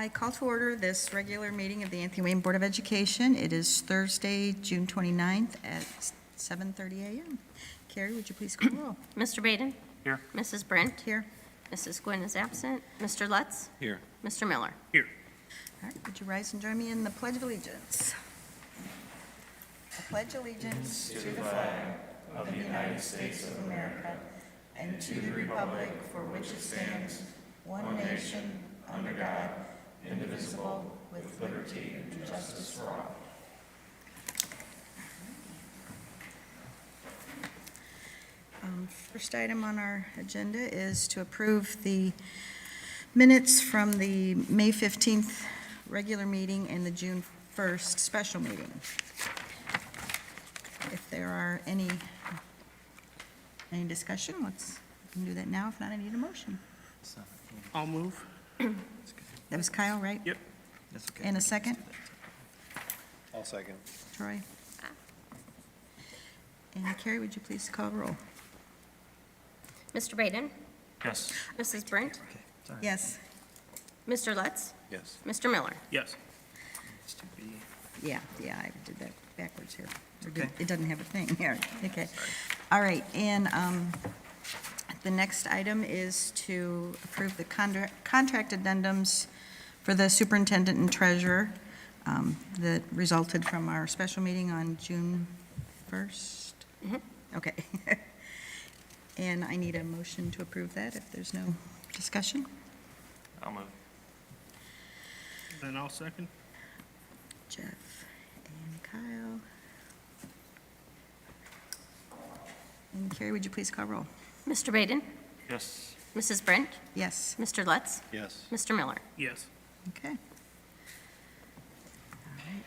I call to order this regular meeting of the Anthony Wayne Board of Education. It is Thursday, June 29th at 7:30 a.m. Carrie, would you please call roll? Mr. Baden? Here. Mrs. Brent? Here. Mrs. Gwynn is absent. Mr. Lutz? Here. Mr. Miller? Here. All right, would you rise and join me in the Pledge of Allegiance? I pledge allegiance to the flag of the United States of America and to the republic for which it stands, one nation, under God, indivisible, with liberty and justice for all. First item on our agenda is to approve the minutes from the May 15th regular meeting and the June 1st special meeting. If there are any discussion, we can do that now. If not, I need a motion. I'll move. That was Kyle, right? Yep. That's okay. And a second? I'll second. Troy? And Carrie, would you please call roll? Mr. Baden? Yes. Mrs. Brent? Okay, sorry. Yes. Mr. Lutz? Yes. Mr. Miller? Yes. It's to be. Yeah, I did that backwards here. Okay. It doesn't have a thing here. Okay. All right, and the next item is to approve the contract addendums for the superintendent and treasurer that resulted from our special meeting on June 1st? Mhm. Okay. And I need a motion to approve that if there's no discussion. I'll move. Then I'll second. Jeff and Kyle. And Carrie, would you please call roll? Mr. Baden? Yes. Mrs. Brent? Yes. Mr. Lutz? Yes. Mr. Miller? Yes. Okay. All right.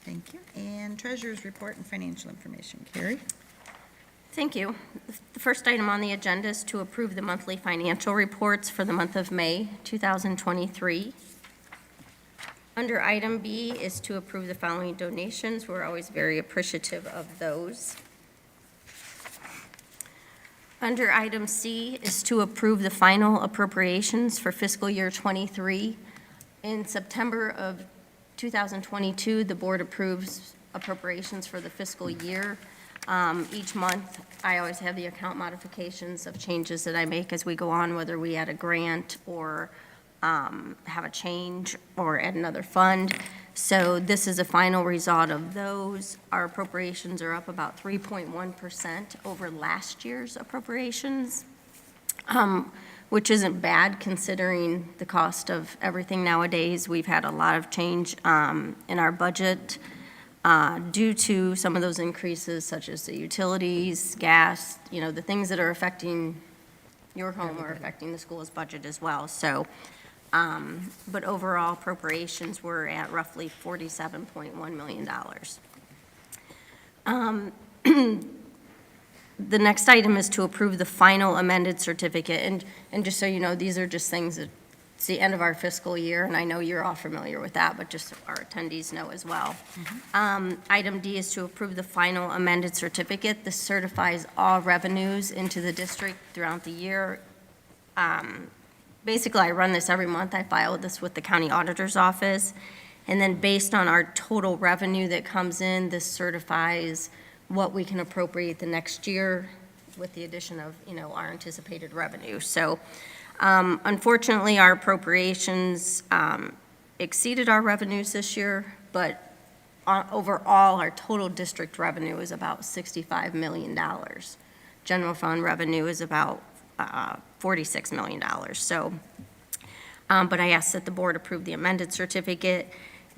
Thank you. And treasurer's report and financial information. Carrie? Thank you. The first item on the agenda is to approve the monthly financial reports for the month of May 2023. Under item B is to approve the following donations. We're always very appreciative of those. Under item C is to approve the final appropriations for fiscal year '23. In September of 2022, the board approves appropriations for the fiscal year. Each month, I always have the account modifications of changes that I make as we go on, whether we add a grant or have a change or add another fund. So this is a final result of those. Our appropriations are up about 3.1% over last year's appropriations, which isn't bad considering the cost of everything nowadays. We've had a lot of change in our budget due to some of those increases, such as the utilities, gas, the things that are affecting your home are affecting the school's budget as well. So, but overall appropriations were at roughly $47.1 million. The next item is to approve the final amended certificate. And just so you know, these are just things that, it's the end of our fiscal year, and I know you're all familiar with that, but just so our attendees know as well. Item D is to approve the final amended certificate. This certifies all revenues into the district throughout the year. Basically, I run this every month. I file this with the county auditor's office. And then based on our total revenue that comes in, this certifies what we can appropriate the next year with the addition of, our anticipated revenue. So unfortunately, our appropriations exceeded our revenues this year, but overall, our total district revenue is about $65 million. General fund revenue is about $46 million. So, but I asked that the board approve the amended certificate.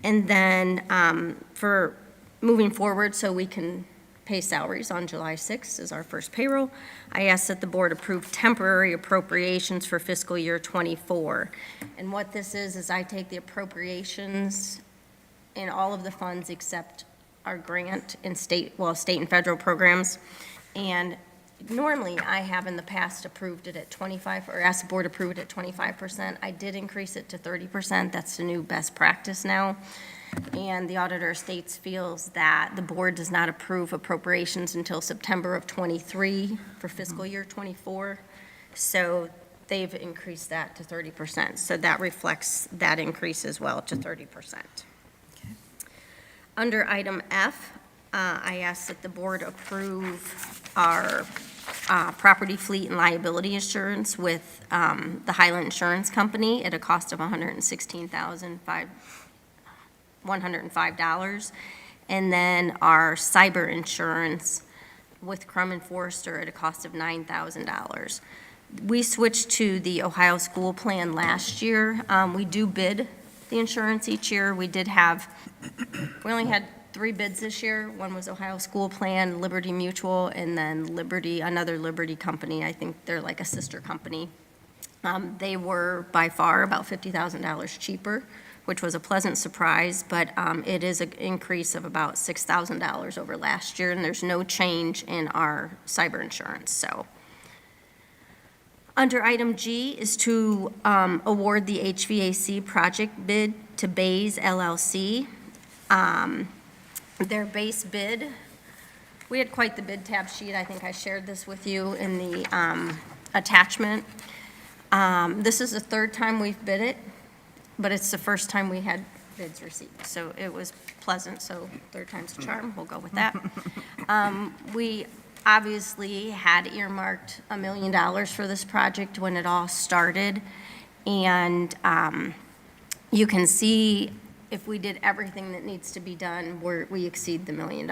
And then for moving forward, so we can pay salaries on July 6th is our first payroll, I asked that the board approve temporary appropriations for fiscal year '24. And what this is I take the appropriations in all of the funds except our grant and state and federal programs. And normally, I have in the past approved it at 25, or asked the board to approve it at 25%. I did increase it to 30%. That's the new best practice now. And the auditor of states feels that the board does not approve appropriations until September of '23 for fiscal year '24. So they've increased that to 30%. So that reflects that increase as well to 30%. Okay. Under item F, I ask that the board approve our property, fleet, and liability insurance with the Highland Insurance Company at a cost of $105. And then our cyber insurance with Crum and Forrester at a cost of $9,000. We switched to the Ohio School Plan last year. We do bid the insurance each year. We only had 3 bids this year. One was Ohio School Plan, Liberty Mutual, and then another Liberty company. I think they're like a sister company. They were by far about $50,000 cheaper, which was a pleasant surprise, but it is an increase of about $6,000 over last year, and there's no change in our cyber insurance, so. Under item G is to award the HVAC project bid to Bays LLC. Their base bid, we had quite the bid tab sheet. I think I shared this with you in the attachment. This is the 3rd time we've bid it, but it's the first time we had bids received. So it was pleasant, so 3rd time's a charm, we'll go with that. We obviously had earmarked $1 million for this project when it all started. And you can see if we did everything that needs to be done, we exceed the $1 million.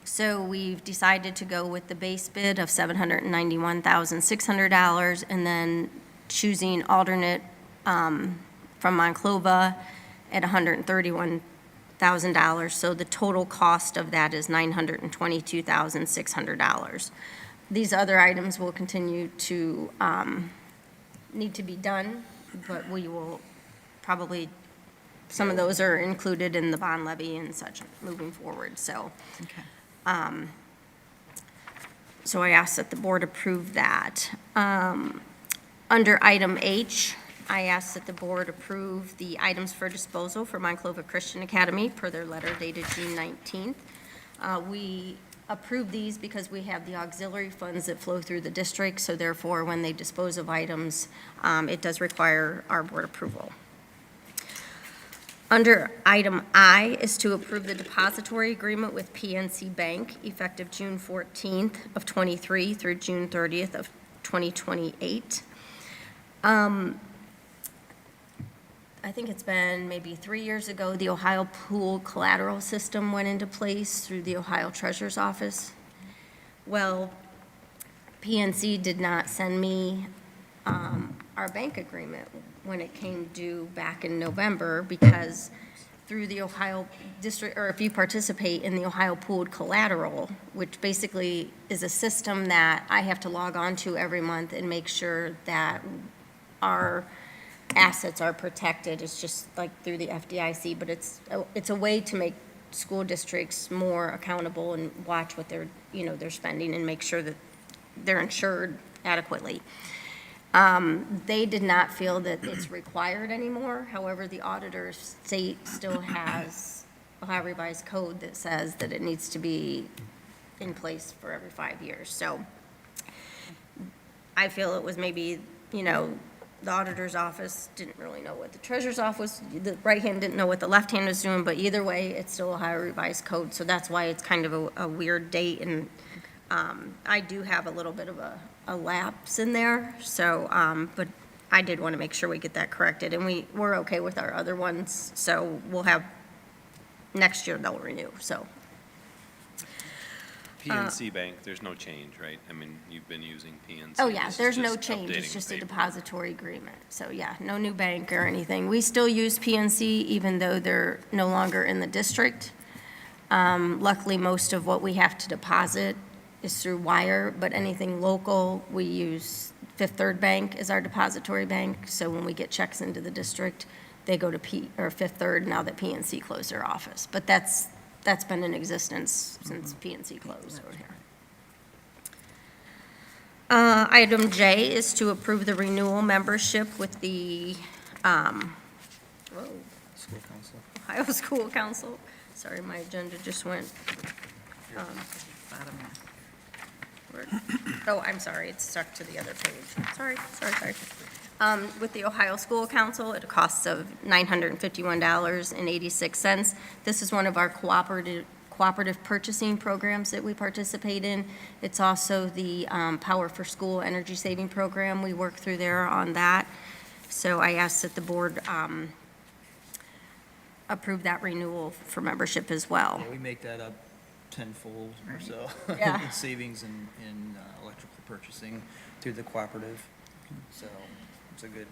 So we've decided to go with the base bid of $791,600 and then choosing alternate from Monclova at $131,000. So the total cost of that is $922,600. These other items will continue to need to be done, but we will probably, some of those are included in the bond levy and such moving forward, so. Okay. So I ask that the board approve that. Under item H, I ask that the board approve the items for disposal for Monclova Christian Academy per their letter dated June 19th. We approve these because we have the auxiliary funds that flow through the district, so therefore, when they dispose of items, it does require our board approval. Under item I is to approve the depository agreement with PNC Bank effective June 14th of '23 through June 30th of 2028. I think it's been maybe 3 years ago, the Ohio Pool Collateral System went into place through the Ohio Treasurer's Office. Well, PNC did not send me our bank agreement when it came due back in November, because through the Ohio District, or if you participate in the Ohio Pooled Collateral, which basically is a system that I have to log on to every month and make sure that our assets are protected. It's just like through the FDIC, but it's a way to make school districts more accountable and watch what they're spending and make sure that they're insured adequately. They did not feel that it's required anymore. However, the auditor state still has Ohio Revised Code that says that it needs to be in place for every 5 years. So I feel it was maybe, the auditor's office didn't really know what the treasurer's office, the right hand didn't know what the left hand was doing, but either way, it's still Ohio Revised Code. So that's why it's kind of a weird date, and I do have a little bit of a lapse in there, so, but I did want to make sure we get that corrected, and we're okay with our other ones, so we'll have, next year they'll renew, so. PNC Bank, there's no change, right? I mean, you've been using PNC. Oh, yeah, This is there's no just change, it's updating just a paper. depository agreement, so yeah, no new bank or anything. We still use PNC even though they're no longer in the district. Luckily, most of what we have to deposit is through wire, but anything local, we use Fifth Third Bank as our depository bank. So when we get checks into the district, they go to Fifth Third now that PNC closed their office. But that's been in existence since PNC closed over here. Item J is to approve the renewal membership with the School council. Ohio School Council. Sorry, my agenda just went. Oh, I'm sorry, it's stuck to the other page. Sorry. With the Ohio School Council, at a cost of $951.86. This is one of our cooperative purchasing programs that we participate in. It's also the Power for School Energy Saving Program. We work through there on that. So I ask that the board approve that renewal for membership as well. Yeah, we make that up tenfold or so. Yeah. in savings in electrical purchasing through the cooperative. So it's a good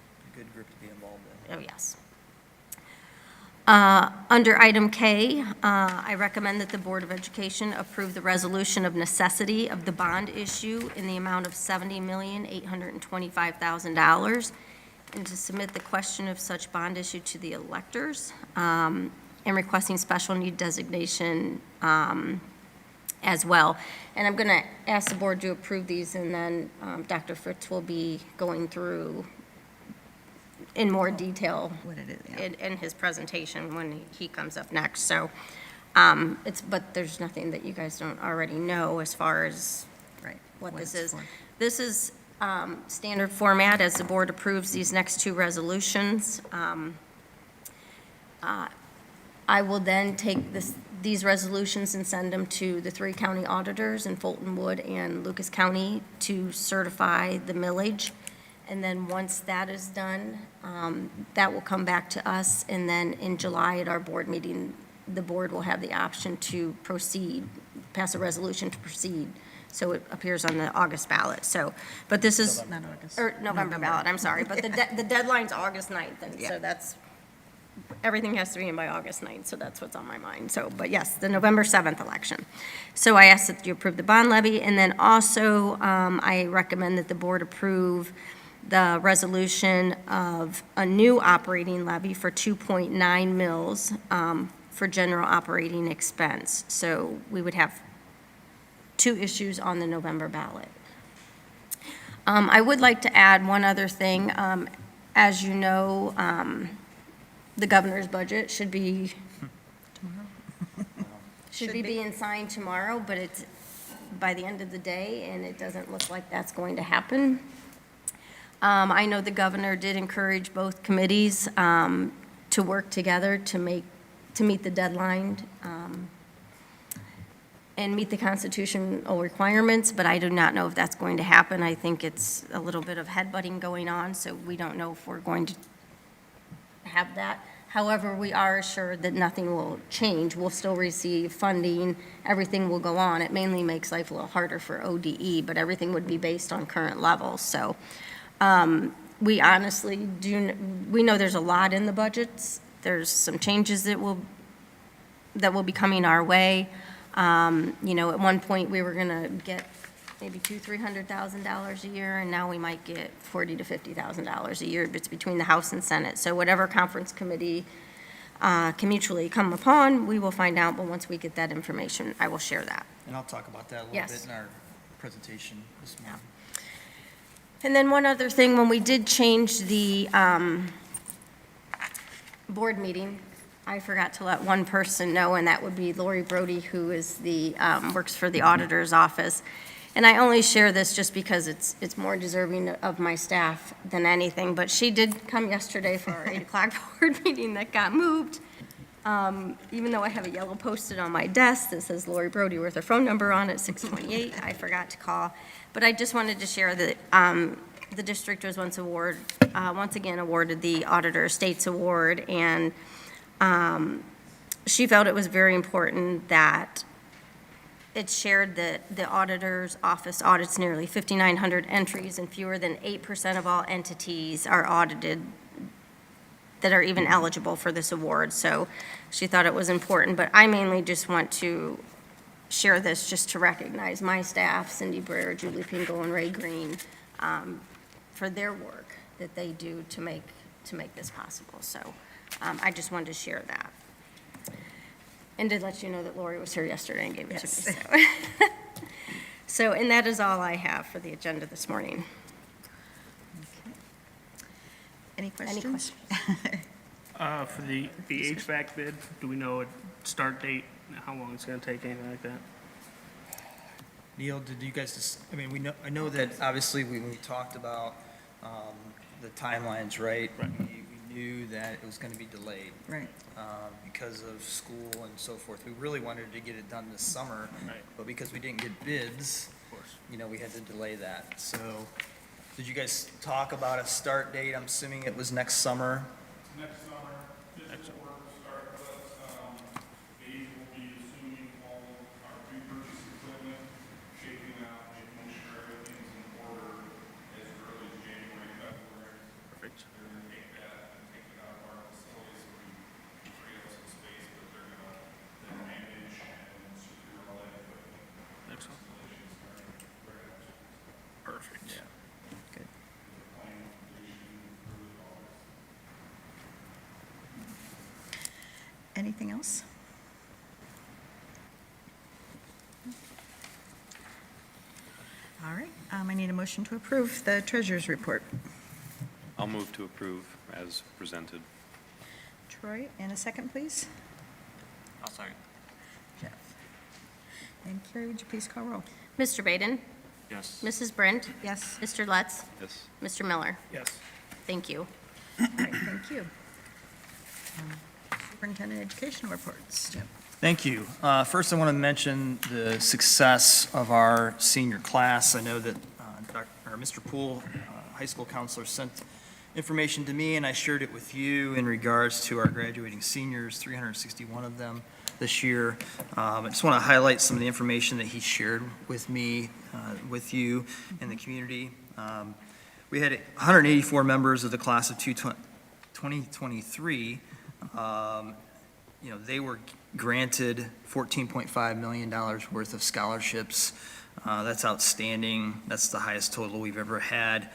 group to be involved in. Oh, yes. Under item K, I recommend that the Board of Education approve the resolution of necessity of the bond issue in the amount of $70,825,000, and to submit the question of such bond issue to the electors, and requesting special need designation as well. And I'm going to ask the board to approve these, and then Dr. Fritz will be going through in more detail What it is, yeah. in his presentation when he comes up next. So but there's nothing that you guys don't already know as far as Right. what this it's is. for. This is standard format as the board approves these next two resolutions. I will then take these resolutions and send them to the three county auditors in Fulton Wood and Lucas County to certify the millage. And then once that is done, that will come back to us. And then in July at our board meeting, the board will have the option to proceed, pass a resolution to proceed. So it appears on the August ballot. So, but this is, Not August. or November ballot, I'm sorry. But the deadline's August 9th, and Yeah. so that's, everything has to be in by August 9th, so that's what's on my mind. So, but yes, the November 7th election. So I ask that you approve the bond levy, and then also I recommend that the board approve the resolution of a new operating levy for 2.9 mils for general operating expense. So we would have two issues on the November ballot. I would like to add one other thing. As you know, the governor's budget should be being signed tomorrow, but it's by the end of the day, and it doesn't look like that's going to happen. I know the governor did encourage both committees to work together to meet the deadline and meet the constitutional requirements, but I do not know if that's going to happen. I think it's a little bit of headbutting going on, so we don't know if we're going to have that. However, we are assured that nothing will change. We'll still receive funding. Everything will go on. It mainly makes life a little harder for ODE, but everything would be based on current levels. So we honestly we know there's a lot in the budgets. There's some changes that will be coming our way. At one point, we were going to get maybe $200,000-$300,000 a year, and now we might get $40,000 to $50,000 a year. It's between the House and Senate. So whatever conference committee can mutually come upon, we will find out. But once we get that information, I will share that. And I'll talk about that a little Yes. bit in our presentation this morning. And then one other thing, when we did change the board meeting, I forgot to let one person know, and that would be Lori Brody, who is works for the auditor's office. And I only share this just because it's more deserving of my staff than anything, but she did come yesterday for our 8 o'clock board meeting that got moved. Even though I have a yellow Post-it on my desk that says Lori Brody with her phone number on it, 628, I forgot to call. But I just wanted to share that the district was once again awarded the Auditor Estates Award, and she felt it was very important that it's shared that the auditor's office audits nearly 5,900 entries, and fewer than 8% of all entities are audited that are even eligible for this award. So she thought it was important, but I mainly just want to share this just to recognize my staff, Cindy Breyer, Julie Pingle, and Ray Green, for their work that they do to make this possible. So I just wanted to share that. And to let you know that Lori was here yesterday and gave it to me. So, and that is all I have for the agenda this morning. Any questions? For the HVAC bid, do we know a start date, how long it's gonna take, anything like that? Neil, did you guys, I mean, I know that obviously when we talked about the timelines, right? Right. We knew that it was going to be delayed Right. because of school and so forth. We really wanted to get it done this summer, Right. but because we didn't get bids, Of course. we had to delay that. So did you guys talk about a start date? I'm assuming it was next summer. Next summer, physical work will start, but Dave will be assuming all of our pre-purchase equipment, shaping out, making sure everything's in order as early as January, February. Perfect. They're gonna take that and take it out of our facility so we can free up some space, but they're gonna then manage and secure all that equipment. Excellent. Installation starting right after. Perfect. Good. Plan completion early August. Anything else? All right, I need a motion to approve the treasurer's report. I'll move to approve as presented. Troy, and a second, please? I'll second. Jeff. And Carrie, would you please call roll? Mr. Baden? Yes. Mrs. Brent? Yes. Mr. Lutz? Yes. Mr. Miller? Yes. Thank you. All right, thank you. Superintendent educational reports. Jim. Thank you. First, I want to mention the success of our senior class. I know that Mr. Poole, high school counselor, sent information to me, and I shared it with you in regards to our graduating seniors, 361 of them this year. I just want to highlight some of the information that he shared with me, with you, and the community. We had 184 members of the class of 2023. They were granted $14.5 million worth of scholarships. That's outstanding. That's the highest total we've ever had.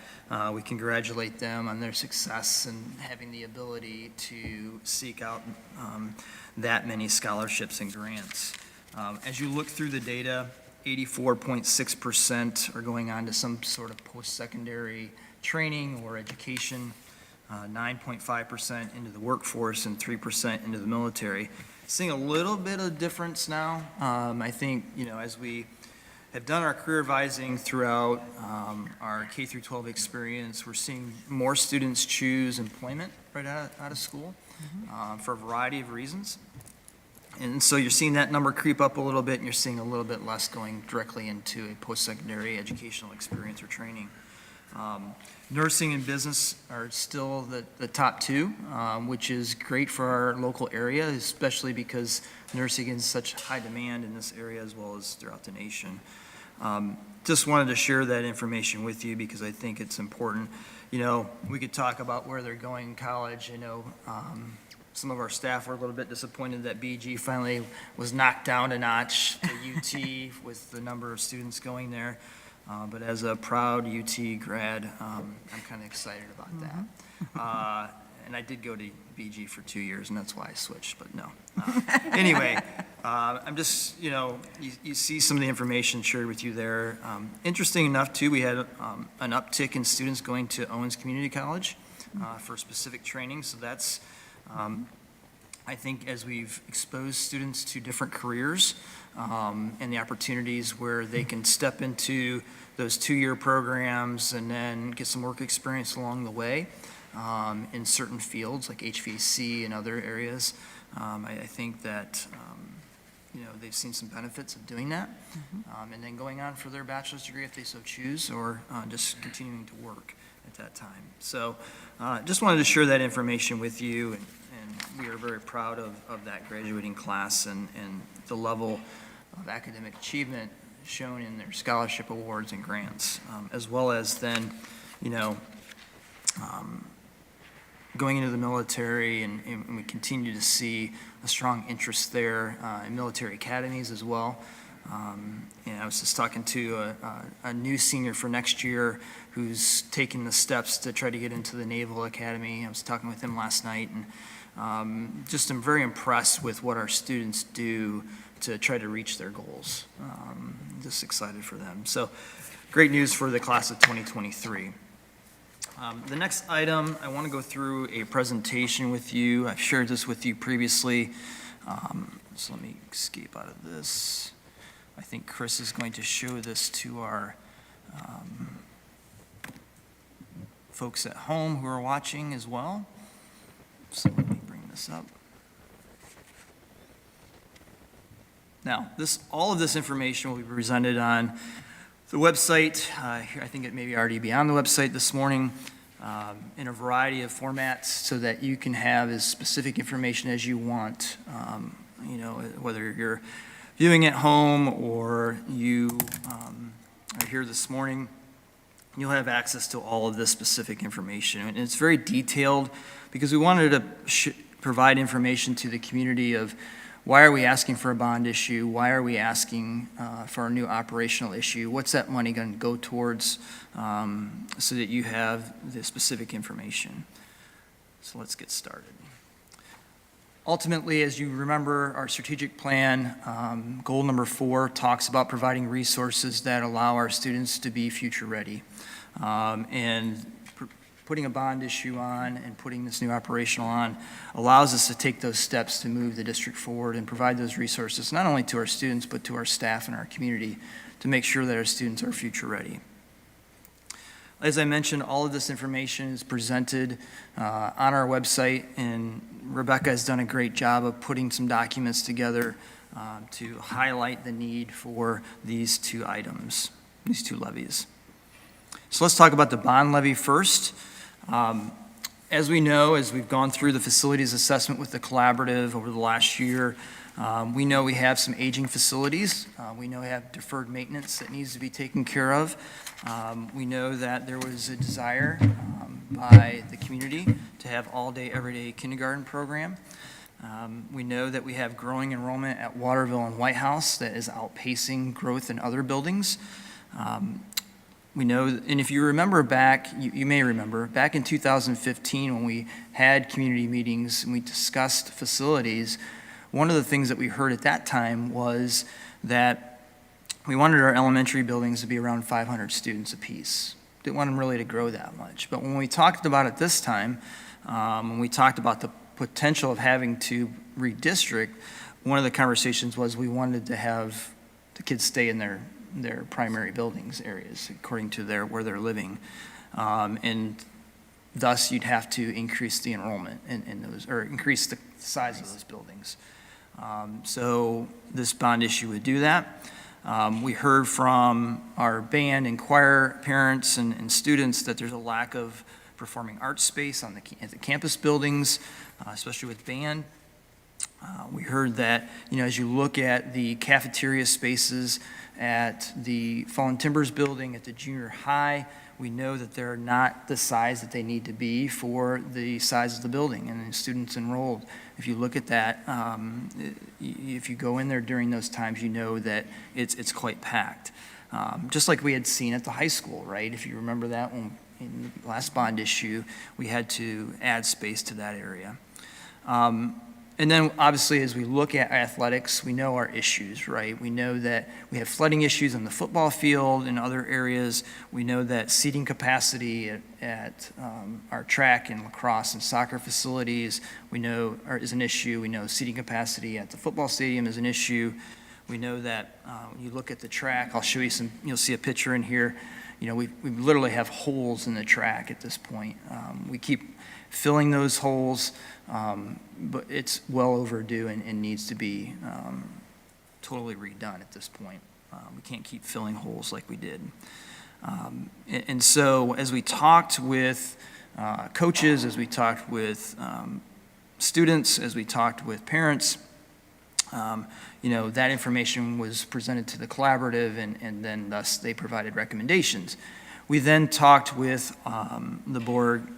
We congratulate them on their success and having the ability to seek out that many scholarships and grants. As you look through the data, 84.6% are going on to some sort of post-secondary training or education. 9.5% into the workforce and 3% into the military. Seeing a little bit of difference now. I think, as we have done our career advising throughout our K through 12 experience, we're seeing more students choose employment right out of school for a variety of reasons. And so you're seeing that number creep up a little bit, and you're seeing a little bit less going directly into a post-secondary educational experience or training. Nursing and business are still the top two, which is great for our local area, especially because nursing is such high demand in this area as well as throughout the nation. Just wanted to share that information with you because I think it's important. We could talk about where they're going in college. Some of our staff were a little bit disappointed that BG finally was knocked down a notch to UT with the number of students going there. But as a proud UT grad, I'm kind of excited about that. And I did go to BG for 2 years, and that's why I switched, but no. Anyway, I'm just, you see some of the information shared with you there. Interesting enough, too, we had an uptick in students going to Owens Community College for specific training, so that's, I think as we've exposed students to different careers and the opportunities where they can step into those 2-year programs and then get some work experience along the way in certain fields like HVAC and other areas, I think that they've seen some benefits of doing that and then going on for their bachelor's degree if they so choose, or just continuing to work at that time. So just wanted to share that information with you, and we are very proud of that graduating class and the level of academic achievement shown in their scholarship awards and grants, as well as then, going into the military, and we continue to see a strong interest there in military academies as well. I was just talking to a new senior for next year who's taking the steps to try to get into the Naval Academy. I was talking with him last night, and just am very impressed with what our students do to try to reach their goals. Just excited for them. So great news for the class of 2023. The next item, I want to go through a presentation with you. I've shared this with you previously. So let me escape out of this. I think Chris is going to show this to our folks at home who are watching as well. So let me bring this up. Now, all of this information will be presented on the website. I think it may be already be on the website this morning in a variety of formats so that you can have as specific information as you want. Whether you're viewing at home or you are here this morning, you'll have access to all of this specific information. And it's very detailed because we wanted to provide information to the community of why are we asking for a bond issue? Why are we asking for a new operational issue? What's that money going to go towards so that you have the specific information? So let's get started. Ultimately, as you remember, our strategic plan, goal number 4, talks about providing resources that allow our students to be future ready. Putting a bond issue on and putting this new operational on allows us to take those steps to move the district forward and provide those resources not only to our students but to our staff and our community to make sure that our students are future ready. As I mentioned, all of this information is presented on our website, and Rebecca has done a great job of putting some documents together to highlight the need for these 2 items, these 2 levies. So let's talk about the bond levy first. As we know, as we've gone through the facilities assessment with the collaborative over the last year, we know we have some aging facilities. We know we have deferred maintenance that needs to be taken care of. We know that there was a desire by the community to have all-day, everyday kindergarten program. We know that we have growing enrollment at Waterville and White House that is outpacing growth in other buildings. We know, and if you remember back, you may remember, back in 2015 when we had community meetings and we discussed facilities, one of the things that we heard at that time was that we wanted our elementary buildings to be around 500 students apiece. Didn't want them really to grow that much. But when we talked about it this time, when we talked about the potential of having to redistrict, one of the conversations was we wanted to have the kids stay in their primary buildings areas according to where they're living. And thus you'd have to increase the enrollment in those, or increase the size of those buildings. So this bond issue would do that. We heard from our band and choir parents and students that there's a lack of performing arts space at the campus buildings, especially with band. We heard that, as you look at the cafeteria spaces at the Fallen Timbers building, at the junior high, we know that they're not the size that they need to be for the size of the building and the students enrolled. If you look at that, if you go in there during those times, you know that it's quite packed. Just like we had seen at the high school, right? If you remember that when in the last bond issue, we had to add space to that area. And then obviously as we look at athletics, we know our issues, right? We know that we have flooding issues on the football field and other areas. We know that seating capacity at our track and lacrosse and soccer facilities is an issue. We know seating capacity at the football stadium is an issue. We know that when you look at the track, I'll show you you'll see a picture in here. We literally have holes in the track at this point. We keep filling those holes, but it's well overdue and needs to be totally redone at this point. We can't keep filling holes like we did. And so as we talked with coaches, as we talked with students, as we talked with parents, that information was presented to the collaborative and then thus they provided recommendations. We then talked with the board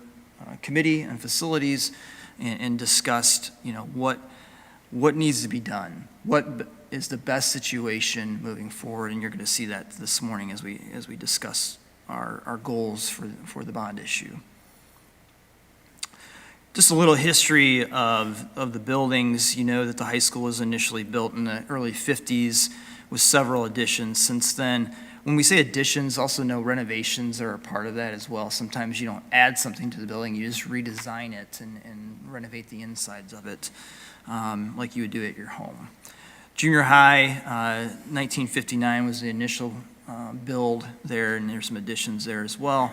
committee and facilities and discussed, what needs to be done, what is the best situation moving forward, and you're going to see that this morning as we discuss our goals for the bond issue. Just a little history of the buildings. You know that the high school was initially built in the early 50s with several additions since then. When we say additions, also know renovations are a part of that as well. Sometimes you don't add something to the building, you just redesign it and renovate the insides of it like you would do at your home. Junior high, 1959 was the initial build there, and there's some additions there as well.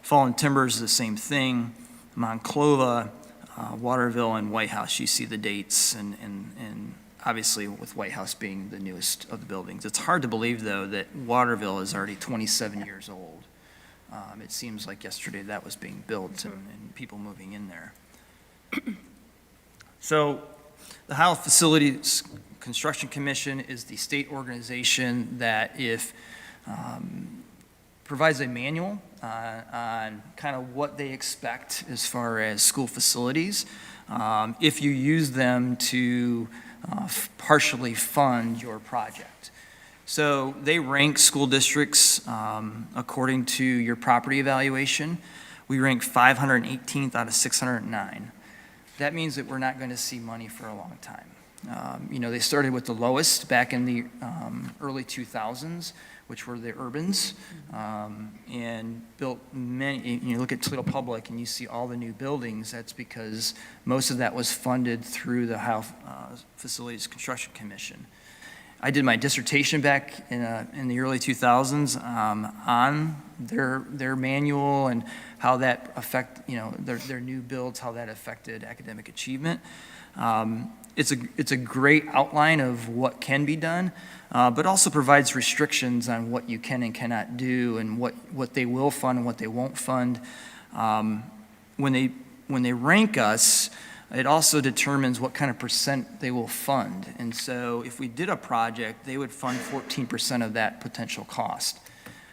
Fallen Timbers is the same thing. Monclova, Waterville, and White House, you see the dates, and obviously with White House being the newest of the buildings. It's hard to believe, though, that Waterville is already 27 years old. It seems like yesterday that was being built and people moving in there. So the Ohio Facilities Construction Commission is the state organization that provides a manual on kind of what they expect as far as school facilities, if you use them to partially fund your project. So they rank school districts according to your property evaluation. We rank 518th out of 609. That means that we're not going to see money for a long time. They started with the lowest back in the early 2000s, which were the urbans, and built many. You look at Toledo Public and you see all the new buildings. That's because most of that was funded through the Ohio Facilities Construction Commission. I did my dissertation back in the early 2000s on their manual and how that their new builds, how that affected academic achievement. It's a great outline of what can be done, but also provides restrictions on what you can and cannot do and what they will fund and what they won't fund. When they rank us, it also determines what kind of percent they will fund. And so if we did a project, they would fund 14% of that potential cost.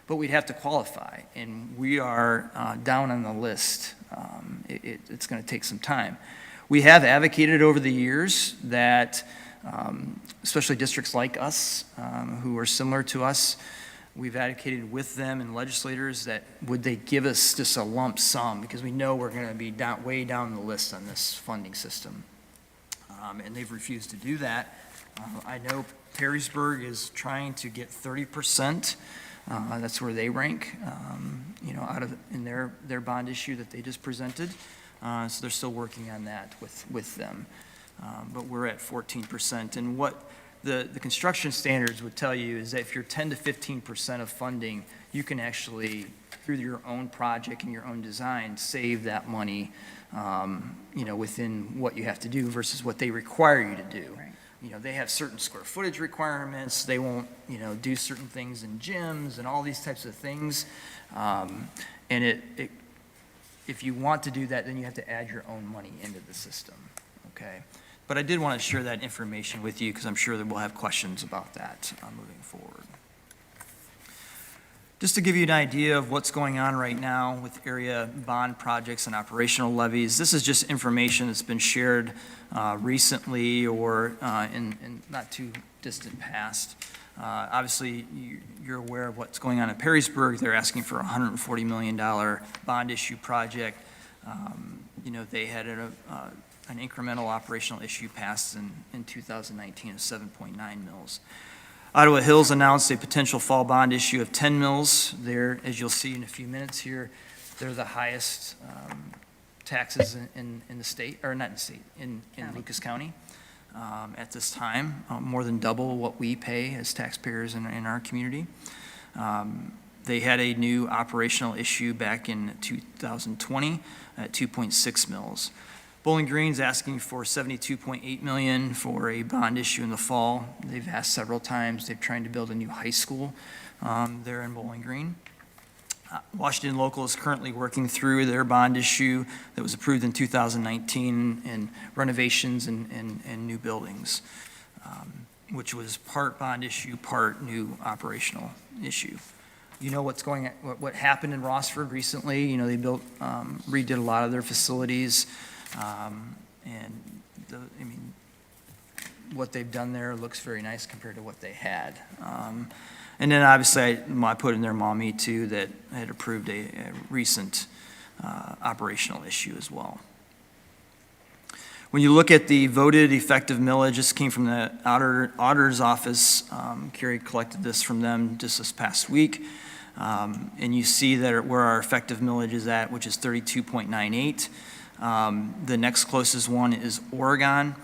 But we'd have to qualify, and we are down on the list. It's going to take some time. We have advocated over the years that, especially districts like us, who are similar to us, we've advocated with them and legislators that would they give us just a lump sum, because we know we're going to be way down the list on this funding system. And they've refused to do that. I know Perrysburg is trying to get 30%. That's where they rank, in their bond issue that they just presented. So they're still working on that with them. But we're at 14%. And what the construction standards would tell you is that if you're 10 to 15% of funding, you can actually, through your own project and your own design, save that money, within what you have to do versus what they require you to do. Right. They have certain square footage requirements. They won't, do certain things in gyms and all these types of things. And if you want to do that, then you have to add your own money into the system, okay? But I did want to share that information with you because I'm sure that we'll have questions about that moving forward. Just to give you an idea of what's going on right now with area bond projects and operational levies, this is just information that's been shared recently or in not too distant past. Obviously, you're aware of what's going on at Perrysburg. They're asking for a $140 million bond issue project. They had an incremental operational issue passed in 2019 of 7.9 mils. Ottawa Hills announced a potential fall bond issue of 10 mils. There, as you'll see in a few minutes here, they're the highest taxes in the state, or not in the state, in Lucas County. At this time, more than double what we pay as taxpayers in our community. They had a new operational issue back in 2020 at 2.6 mils. Bowling Green's asking for $72.8 million for a bond issue in the fall. They've asked several times. They're trying to build a new high school there in Bowling Green. Washington Local is currently working through their bond issue that was approved in 2019 in renovations and new buildings, which was part bond issue, part new operational issue. What happened in Rossford recently? They redid a lot of their facilities, what they've done there looks very nice compared to what they had. And then obviously I put in there Maumee too that had approved a recent operational issue as well. When you look at the voted effective millage, this came from the auditor's office. Carrie collected this from them just this past week. And you see that where our effective millage is at, which is 32.98. The next closest one is Oregon.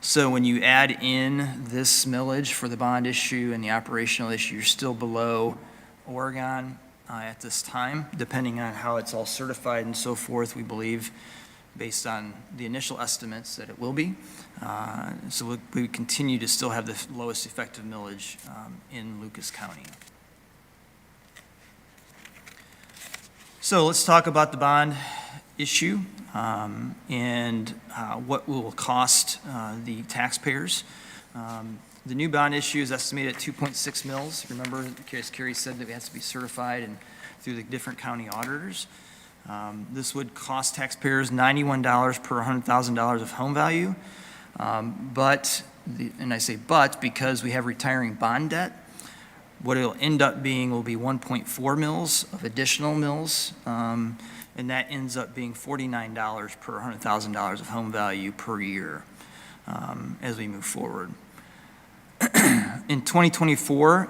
So when you add in this millage for the bond issue and the operational issue, you're still below Oregon at this time, depending on how it's all certified and so forth, we believe, based on the initial estimates, that it will be. So we continue to still have the lowest effective millage in Lucas County. So let's talk about the bond issue and what it will cost the taxpayers. The new bond issue is estimated at 2.6 mils. Remember, as Carrie said, that it has to be certified and through the different county auditors. This would cost taxpayers $91 per $100,000 of home value. And I say but because we have retiring bond debt, what it'll end up being will be 1.4 mils of additional mills, and that ends up being $49 per $100,000 of home value per year as we move forward. In 2024,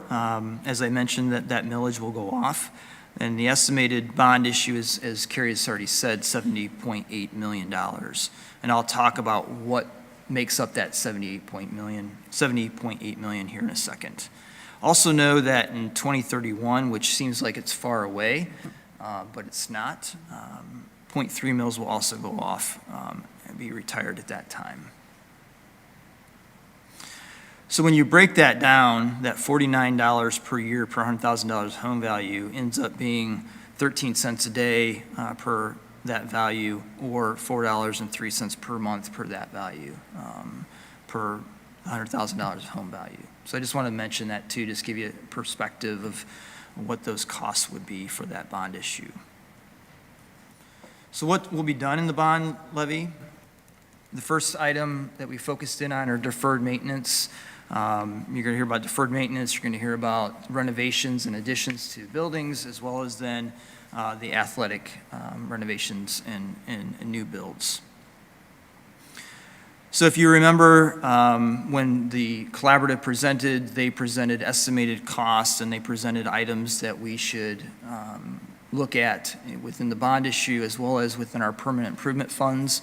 as I mentioned, that millage will go off, and the estimated bond issue is, as Carrie has already said, $70.8 million. And I'll talk about what makes up that $70.8 million here in a second. Also know that in 2031, which seems like it's far away, but it's not, 0.3 mils will also go off and be retired at that time. So when you break that down, that $49 per year per $100,000 home value ends up being 13 cents a day per that value, or $4.03 per month per that value, per $100,000 of home value. So I just want to mention that too, just give you a perspective of what those costs would be for that bond issue. So what will be done in the bond levy? The first item that we focused in on are deferred maintenance. You're going to hear about deferred maintenance. You're going to hear about renovations and additions to buildings, as well as then the athletic renovations and new builds. So if you remember, when the collaborative presented, they presented estimated costs and they presented items that we should look at within the bond issue as well as within our permanent improvement funds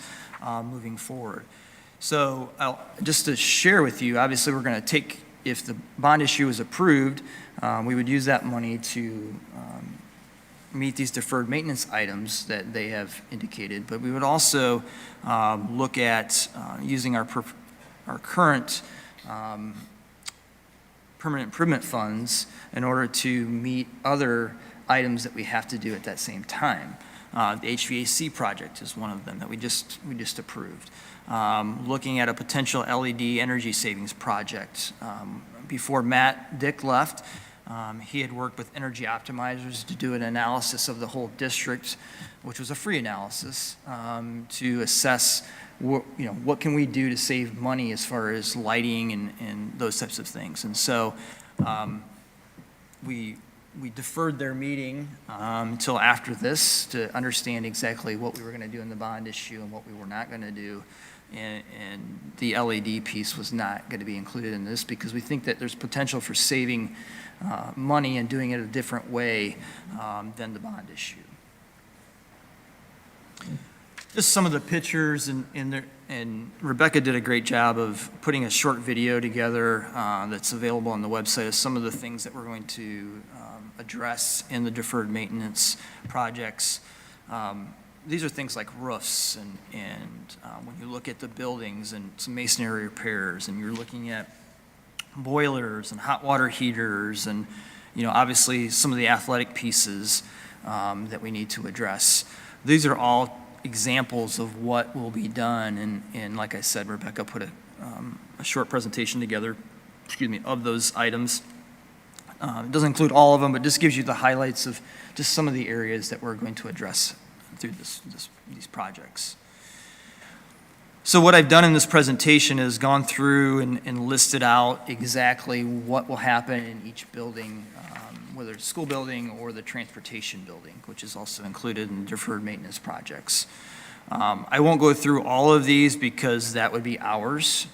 moving forward. So just to share with you, obviously we're going to take, if the bond issue is approved, we would use that money to meet these deferred maintenance items that they have indicated, but we would also look at using our current permanent improvement funds in order to meet other items that we have to do at that same time. The HVAC project is one of them that we just approved. Looking at a potential LED energy savings project. Before Matt Dick left, he had worked with Energy Optimizers to do an analysis of the whole district, which was a free analysis, to assess what can we do to save money as far as lighting and those types of things. And so we deferred their meeting until after this to understand exactly what we were going to do in the bond issue and what we were not going to do. And the LED piece was not going to be included in this because we think that there's potential for saving money and doing it a different way than the bond issue. Just some of the pictures, and Rebecca did a great job of putting a short video together that's available on the website of some of the things that we're going to address in the deferred maintenance projects. These are things like roofs and when you look at the buildings and some masonry repairs, and you're looking at boilers and hot water heaters and, obviously some of the athletic pieces that we need to address. These are all examples of what will be done, and like I said, Rebecca put a short presentation together, of those items. It doesn't include all of them, but just gives you the highlights of just some of the areas that we're going to address through these projects. So what I've done in this presentation is gone through and listed out exactly what will happen in each building, whether it's school building or the transportation building, which is also included in deferred maintenance projects. I won't go through all of these because that would be hours,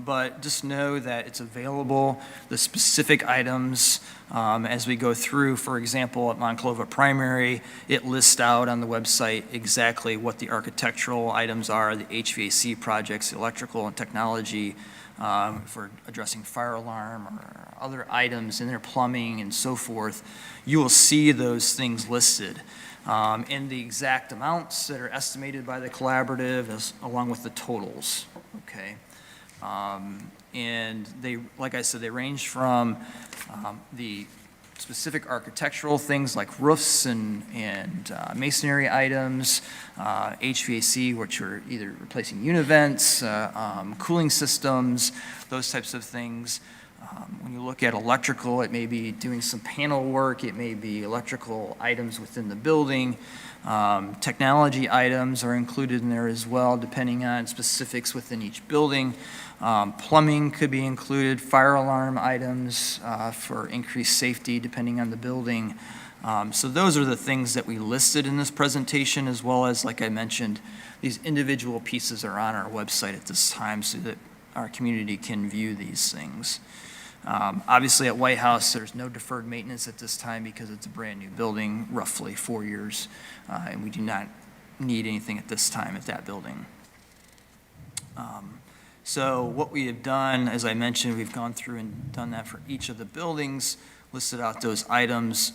but just know that it's available, the specific items, as we go through. For example, at Monclova Primary, it lists out on the website exactly what the architectural items are, the HVAC projects, electrical and technology, for addressing fire alarm or other items in their plumbing and so forth. You will see those things listed. And the exact amounts that are estimated by the collaborative along with the totals, okay? And they, like I said, they range from the specific architectural things like roofs and masonry items, HVAC, which are either replacing univents, cooling systems, those types of things. When you look at electrical, it may be doing some panel work, it may be electrical items within the building. Technology items are included in there as well, depending on specifics within each building. Plumbing could be included, fire alarm items for increased safety depending on the building. So those are the things that we listed in this presentation, as well as, like I mentioned, these individual pieces are on our website at this time so that our community can view these things. Obviously, at White House, there's no deferred maintenance at this time because it's a brand-new building, roughly 4 years, and we do not need anything at this time at that building. So what we have done, as I mentioned, we've gone through and done that for each of the buildings, listed out those items.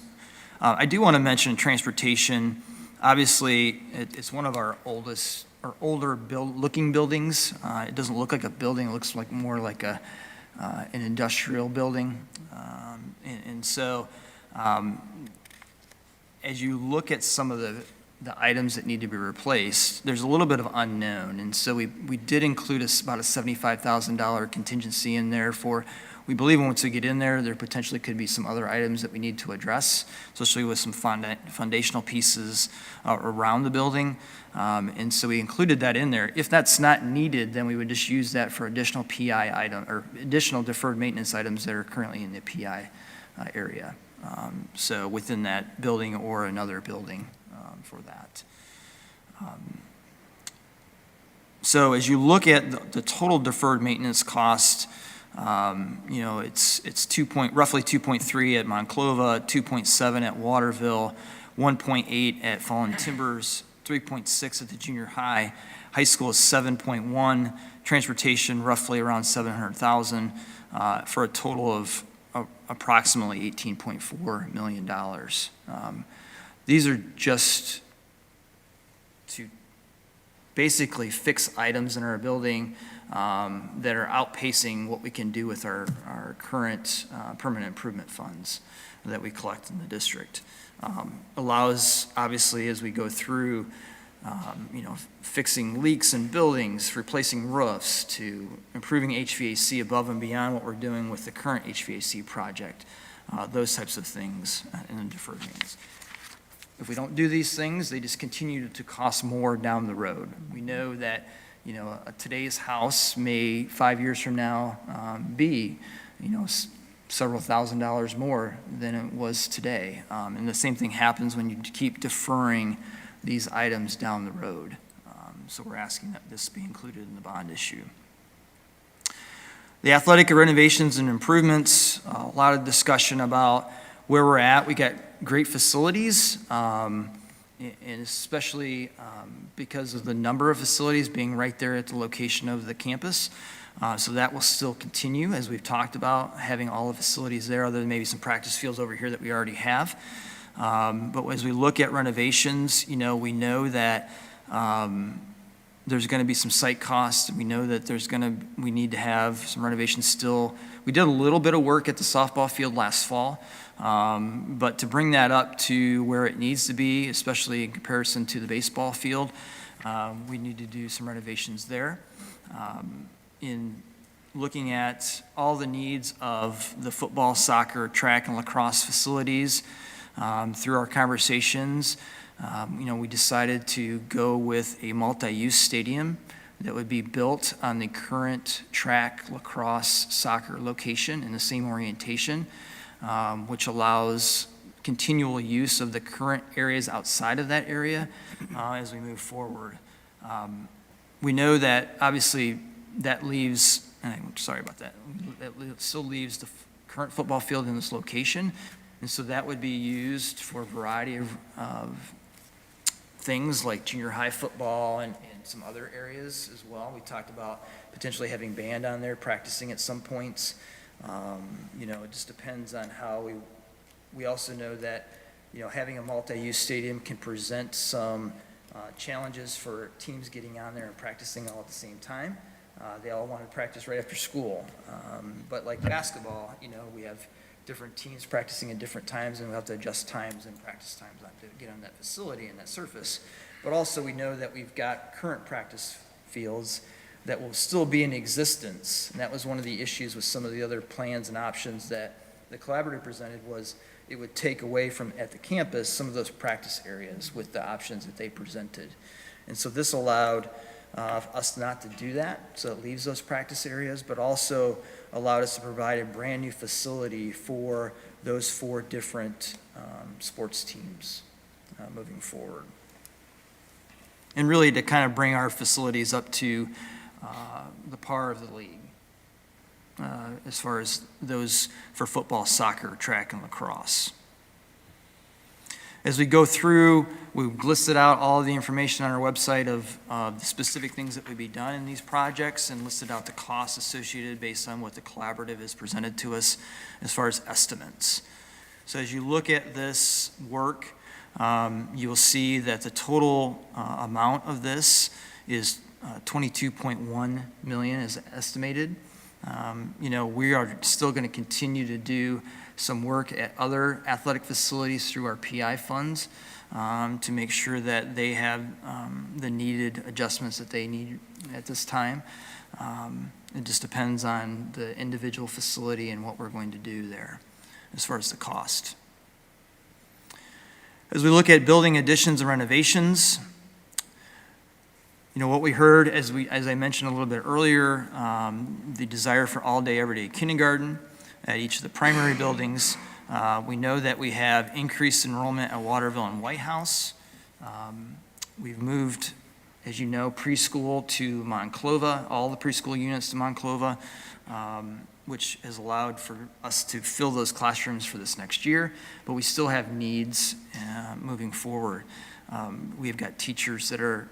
I do want to mention transportation. Obviously, it's one of our oldest, or older looking buildings. It doesn't look like a building, it looks like more like an industrial building. And so as you look at some of the items that need to be replaced, there's a little bit of unknown. And so we did include about a $75,000 contingency in there for, we believe once we get in there, there potentially could be some other items that we need to address, especially with some foundational pieces around the building. And so we included that in there. If that's not needed, then we would just use that for additional PI item, or additional deferred maintenance items that are currently in the PI area. So within that building or another building for that. So as you look at the total deferred maintenance cost, it's roughly 2.3 at Monclova, 2.7 at Waterville, 1.8 at Fallen Timbers, 3.6 at the junior high. High school is 7.1, transportation roughly around 700,000, for a total of approximately $18.4 million. These are just to basically fix items in our building that are outpacing what we can do with our current permanent improvement funds that we collect in the district. Allows, obviously, as we go through, fixing leaks in buildings, replacing roofs, to improving HVAC above and beyond what we're doing with the current HVAC project, those types of things in the deferred maintenance. If we don't do these things, they just continue to cost more down the road. We know that, today's house may 5 years from now be, several $1,000s more than it was today. And the same thing happens when you keep deferring these items down the road. So we're asking that this be included in the bond issue. The athletic renovations and improvements, a lot of discussion about where we're at. We got great facilities, and especially because of the number of facilities being right there at the location of the campus. So that will still continue, as we've talked about, having all the facilities there, other than maybe some practice fields over here that we already have. But as we look at renovations, we know that there's going to be some site costs. We know that we need to have some renovations still. We did a little bit of work at the softball field last fall, but to bring that up to where it needs to be, especially in comparison to the baseball field, we need to do some renovations there. In looking at all the needs of the football, soccer, track, and lacrosse facilities, through our conversations, we decided to go with a multi-use stadium that would be built on the current track, lacrosse, soccer location in the same orientation, which allows continual use of the current areas outside of that area as we move forward. We know that, obviously, that leaves, I'm sorry about that, still leaves the current football field in this location, and so that would be used for a variety of things like junior high football and some other areas as well. We talked about potentially having band on there, practicing at some points. It just depends on how we also know that, having a multi-use stadium can present some challenges for teams getting on there and practicing all at the same time. They all want to practice right after school. But like basketball, we have different teams practicing at different times, and we have to adjust times and practice times to get on that facility and that surface. But also, we know that we've got current practice fields that will still be in existence. And that was one of the issues with some of the other plans and options that the collaborative presented, was it would take away from, at the campus, some of those practice areas with the options that they presented. And so this allowed us not to do that, so it leaves those practice areas, but also allowed us to provide a brand-new facility for those 4 different sports teams moving forward. And really to kind of bring our facilities up to the par of the league, as far as those for football, soccer, track, and lacrosse. As we go through, we've listed out all of the information on our website of the specific things that would be done in these projects, and listed out the costs associated based on what the collaborative has presented to us as far as estimates. So as you look at this work, you will see that the total amount of this is $22.1 million is estimated. We are still going to continue to do some work at other athletic facilities through our PI funds to make sure that they have the needed adjustments that they need at this time. It just depends on the individual facility and what we're going to do there as far as the cost. As we look at building additions and renovations, what we heard, as I mentioned a little bit earlier, the desire for all-day, everyday kindergarten at each of the primary buildings. We know that we have increased enrollment at Waterville and White House. We've moved, as you know, preschool to Monclova, all the preschool units to Monclova, which has allowed for us to fill those classrooms for this next year, but we still have needs moving forward. We've got teachers that are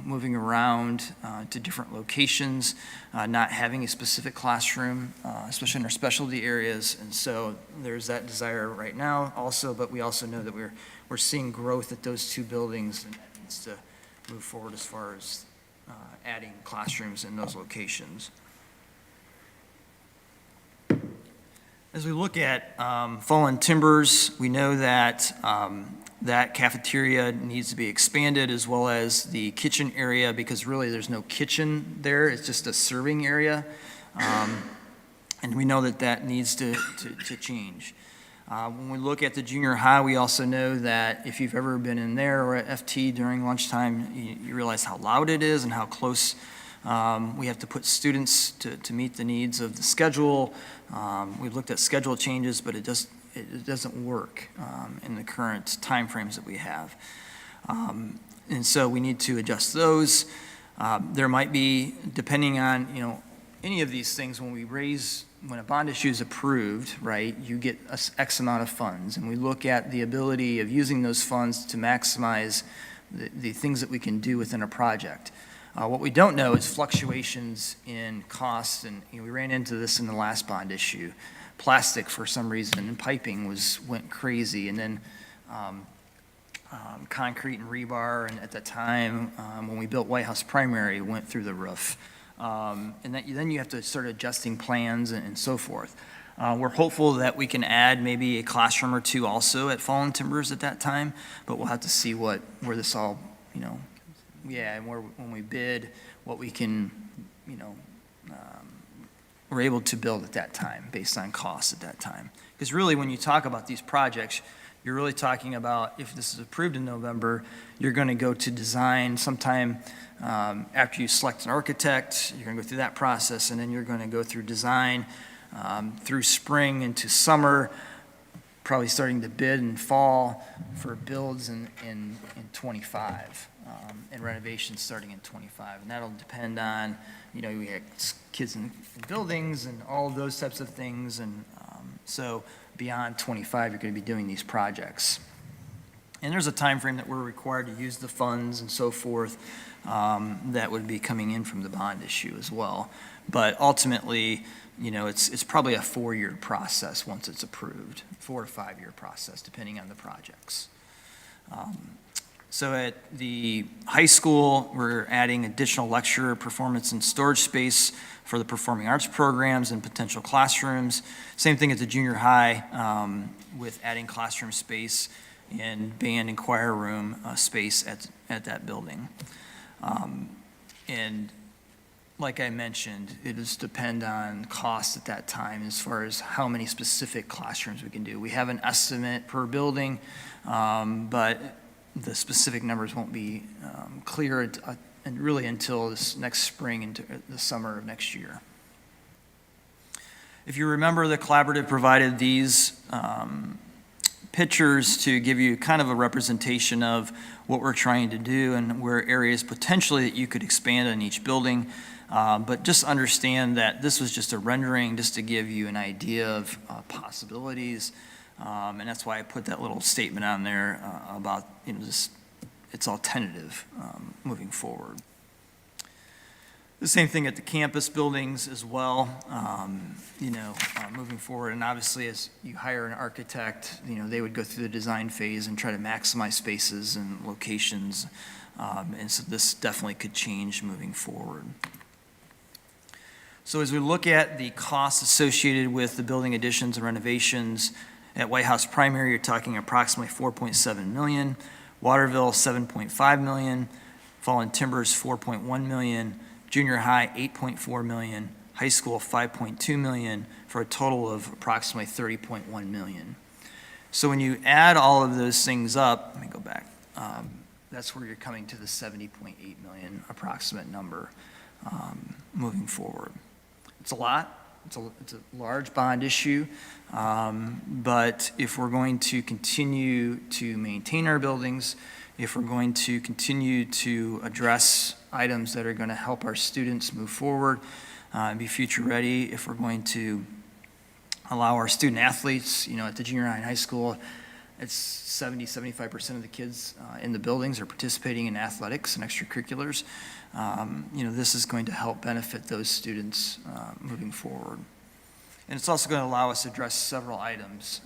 moving around to different locations, not having a specific classroom, especially in our specialty areas. And so there's that desire right now also, but we also know that we're seeing growth at those 2 buildings, and that needs to move forward as far as adding classrooms in those locations. As we look at Fallen Timbers, we know that that cafeteria needs to be expanded, as well as the kitchen area, because really there's no kitchen there. It's just a serving area. And we know that that needs to change. When we look at the junior high, we also know that if you've ever been in there or at FT during lunchtime, you realize how loud it is and how close we have to put students to meet the needs of the schedule. We've looked at schedule changes, but it doesn't work in the current timeframes that we have. And so we need to adjust those. There might be, depending on, any of these things, when a bond issue is approved, right, you get X amount of funds, and we look at the ability of using those funds to maximize the things that we can do within a project. What we don't know is fluctuations in costs, and we ran into this in the last bond issue. Plastic, for some reason, and piping went crazy, and then concrete and rebar, and at the time, when we built White House Primary, went through the roof. And then you have to start adjusting plans and so forth. We're hopeful that we can add maybe a classroom or 2 also at Fallen Timbers at that time, but we'll have to see where this all, and when we bid, what we can, we're able to build at that time based on costs at that time. Because really, when you talk about these projects, you're really talking about, if this is approved in November, you're going to go to design sometime after you select an architect. You're going to go through that process, and then you're going to go through design through spring into summer. probably starting to bid in fall for builds in 25, and renovations starting in 25. And that'll depend on, we have kids in buildings and all of those types of things. And so beyond 25, you're going to be doing these projects. And there's a time frame that we're required to use the funds and so forth, that would be coming in from the bond issue as well. But ultimately, it's probably a 4-year process once it's approved, 4 to 5 year process, depending on the projects. So at the high school, we're adding additional lecture, performance, and storage space for the performing arts programs and potential classrooms. Same thing at the junior high, with adding classroom space and band and choir room space at that building. And like I mentioned, it does depend on cost at that time as far as how many specific classrooms we can do. We have an estimate per building, but the specific numbers won't be clear and really until this next spring into the summer of next year. If you remember, the collaborative provided these pictures to give you kind of a representation of what we're trying to do and where areas potentially that you could expand on each building. But just understand that this was just a rendering just to give you an idea of possibilities. And that's why I put that little statement on there about, it's all tentative moving forward. The same thing at the campus buildings as well, moving forward. And obviously, as you hire an architect, they would go through the design phase and try to maximize spaces and locations. And so this definitely could change moving forward. So as we look at the costs associated with the building additions and renovations, at White House Primary, you're talking approximately $4.7 million, Waterville, $7.5 million, Fallen Timbers, $4.1 million, junior high, $8.4 million, high school, $5.2 million, for a total of approximately $30.1 million. So when you add all of those things up, let me go back, that's where you're coming to the $70.8 million approximate number moving forward. It's a lot. It's a large bond issue, but if we're going to continue to maintain our buildings, if we're going to continue to address items that are going to help our students move forward and be future ready, if we're going to allow our student athletes, at the junior high and high school, it's 75% of the kids in the buildings are participating in athletics and extracurriculars. This is going to help benefit those students moving forward. And it's also going to allow us to address several items,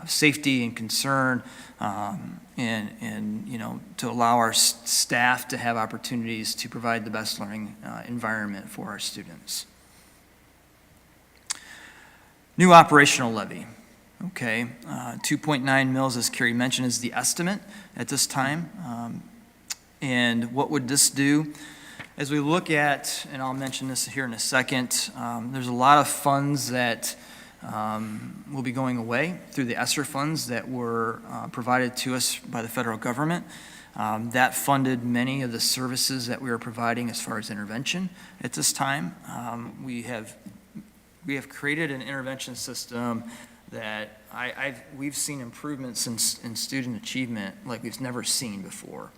safety and concern, and to allow our staff to have opportunities to provide the best learning environment for our students. New operational levy. Okay, 2.9 mils, as Carrie mentioned, is the estimate at this time. And what would this do? As we look at, and I'll mention this here in a second, there's a lot of funds that will be going away through the ESSER funds that were provided to us by the federal government. That funded many of the services that we are providing as far as intervention at this time. We have created an intervention system that we've seen improvements in student achievement like we've never seen before.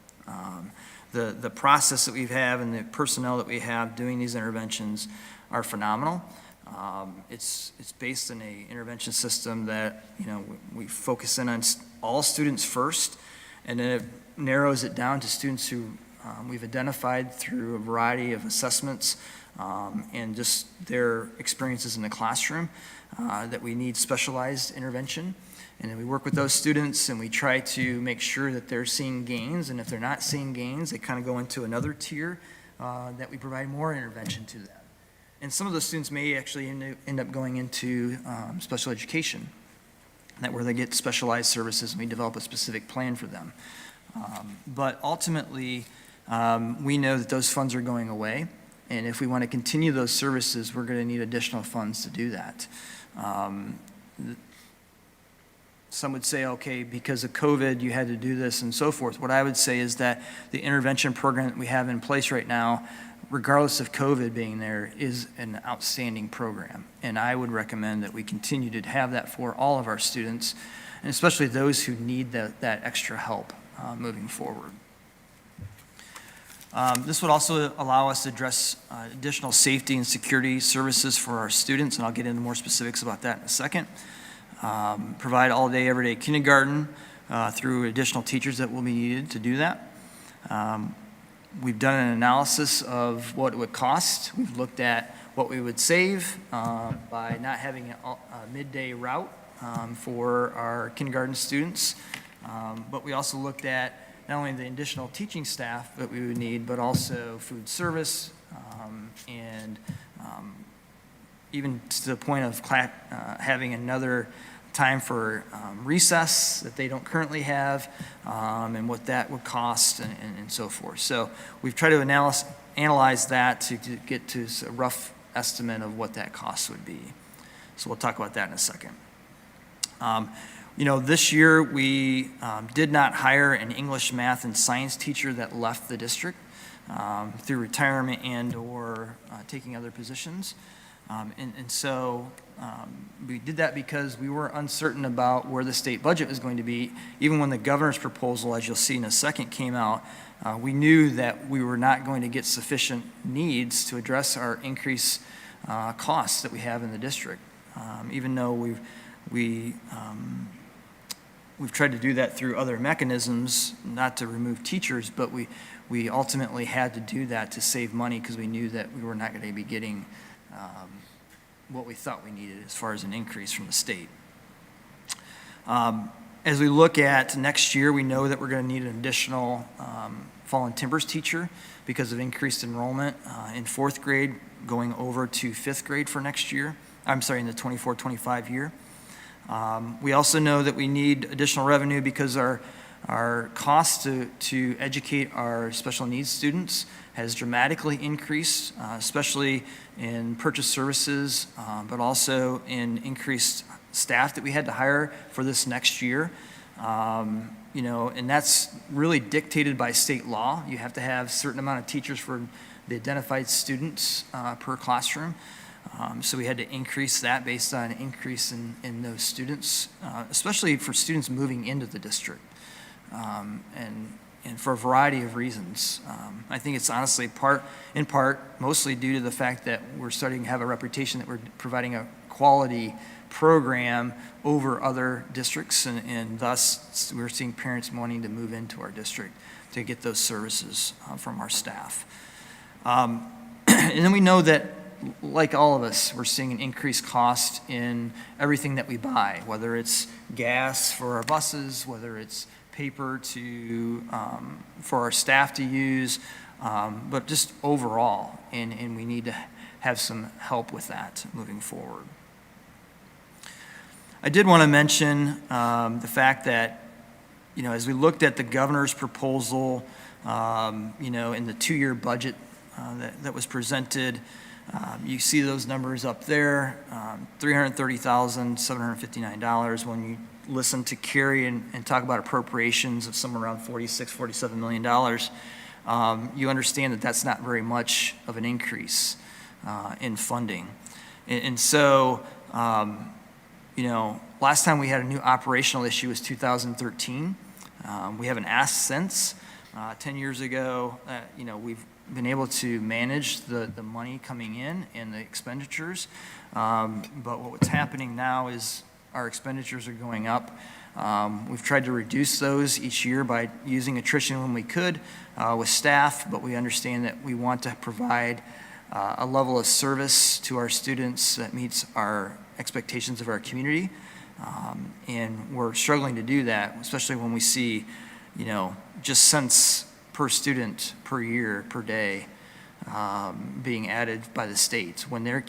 The process that we have and the personnel that we have doing these interventions are phenomenal. It's based in an intervention system that, we focus in on all students first, and then it narrows it down to students who we've identified through a variety of assessments and just their experiences in the classroom that we need specialized intervention. And then we work with those students and we try to make sure that they're seeing gains. And if they're not seeing gains, they kind of go into another tier that we provide more intervention to them. And some of those students may actually end up going into special education, where they get specialized services and we develop a specific plan for them. But ultimately, we know that those funds are going away. And if we want to continue those services, we're going to need additional funds to do that. Some would say, okay, because of COVID, you had to do this and so forth. What I would say is that the intervention program that we have in place right now regardless of COVID being there, is an outstanding program. And I would recommend that we continue to have that for all of our students, and especially those who need that extra help moving forward. This would also allow us to address additional safety and security services for our students, and I'll get into more specifics about that in a second. Provide all-day, everyday kindergarten through additional teachers that will be needed to do that. We've done an analysis of what it would cost. We've looked at what we would save by not having a midday route for our kindergarten students. But we also looked at not only the additional teaching staff that we would need, but also food service and even to the point of having another time for recess that they don't currently have, and what that would cost and so forth. So we've tried to analyze that to get to a rough estimate of what that cost would be. So we'll talk about that in a second. This year we did not hire an English, math, and science teacher that left the district through retirement and/or taking other positions. So we did that because we were uncertain about where the state budget was going to be. Even when the governor's proposal, as you'll see in a second, came out, we knew that we were not going to get sufficient needs to address our increased costs that we have in the district. Even though we've tried to do that through other mechanisms, not to remove teachers, but we ultimately had to do that to save money because we knew that we were not going to be getting what we thought we needed as far as an increase from the state. As we look at next year, we know that we're going to need an additional fall and timbers teacher because of increased enrollment in fourth grade going over to fifth grade for next year. I'm sorry, in the 24-25 year. We also know that we need additional revenue because our cost to educate our special needs students has dramatically increased, especially in purchase services, but also in increased staff that we had to hire for this next year. And that's really dictated by state law. You have to have a certain amount of teachers for the identified students per classroom. So we had to increase that based on an increase in those students, especially for students moving into the district, and for a variety of reasons. I think it's honestly in part, mostly due to the fact that we're starting to have a reputation that we're providing a quality program over other districts, and thus we're seeing parents wanting to move into our district to get those services from our staff. And then we know that, like all of us, we're seeing an increased cost in everything that we buy, whether it's gas for our buses, whether it's paper for our staff to use, but just overall, and we need to have some help with that moving forward. I did want to mention the fact that, as we looked at the governor's proposal, in the two-year budget that was presented, you see those numbers up there, $330,759. When you listen to Carrie and talk about appropriations of somewhere around $47 million, you understand that that's not very much of an increase in funding. And so, last time we had a new operational issue was 2013. We haven't asked since. 10 years ago, we've been able to manage the money coming in and the expenditures. But what's happening now is our expenditures are going up. We've tried to reduce those each year by using attrition when we could with staff, but we understand that we want to provide a level of service to our students that meets our expectations of our community. And we're struggling to do that, especially when we see, just cents per student, per year, per day being added by the state. When they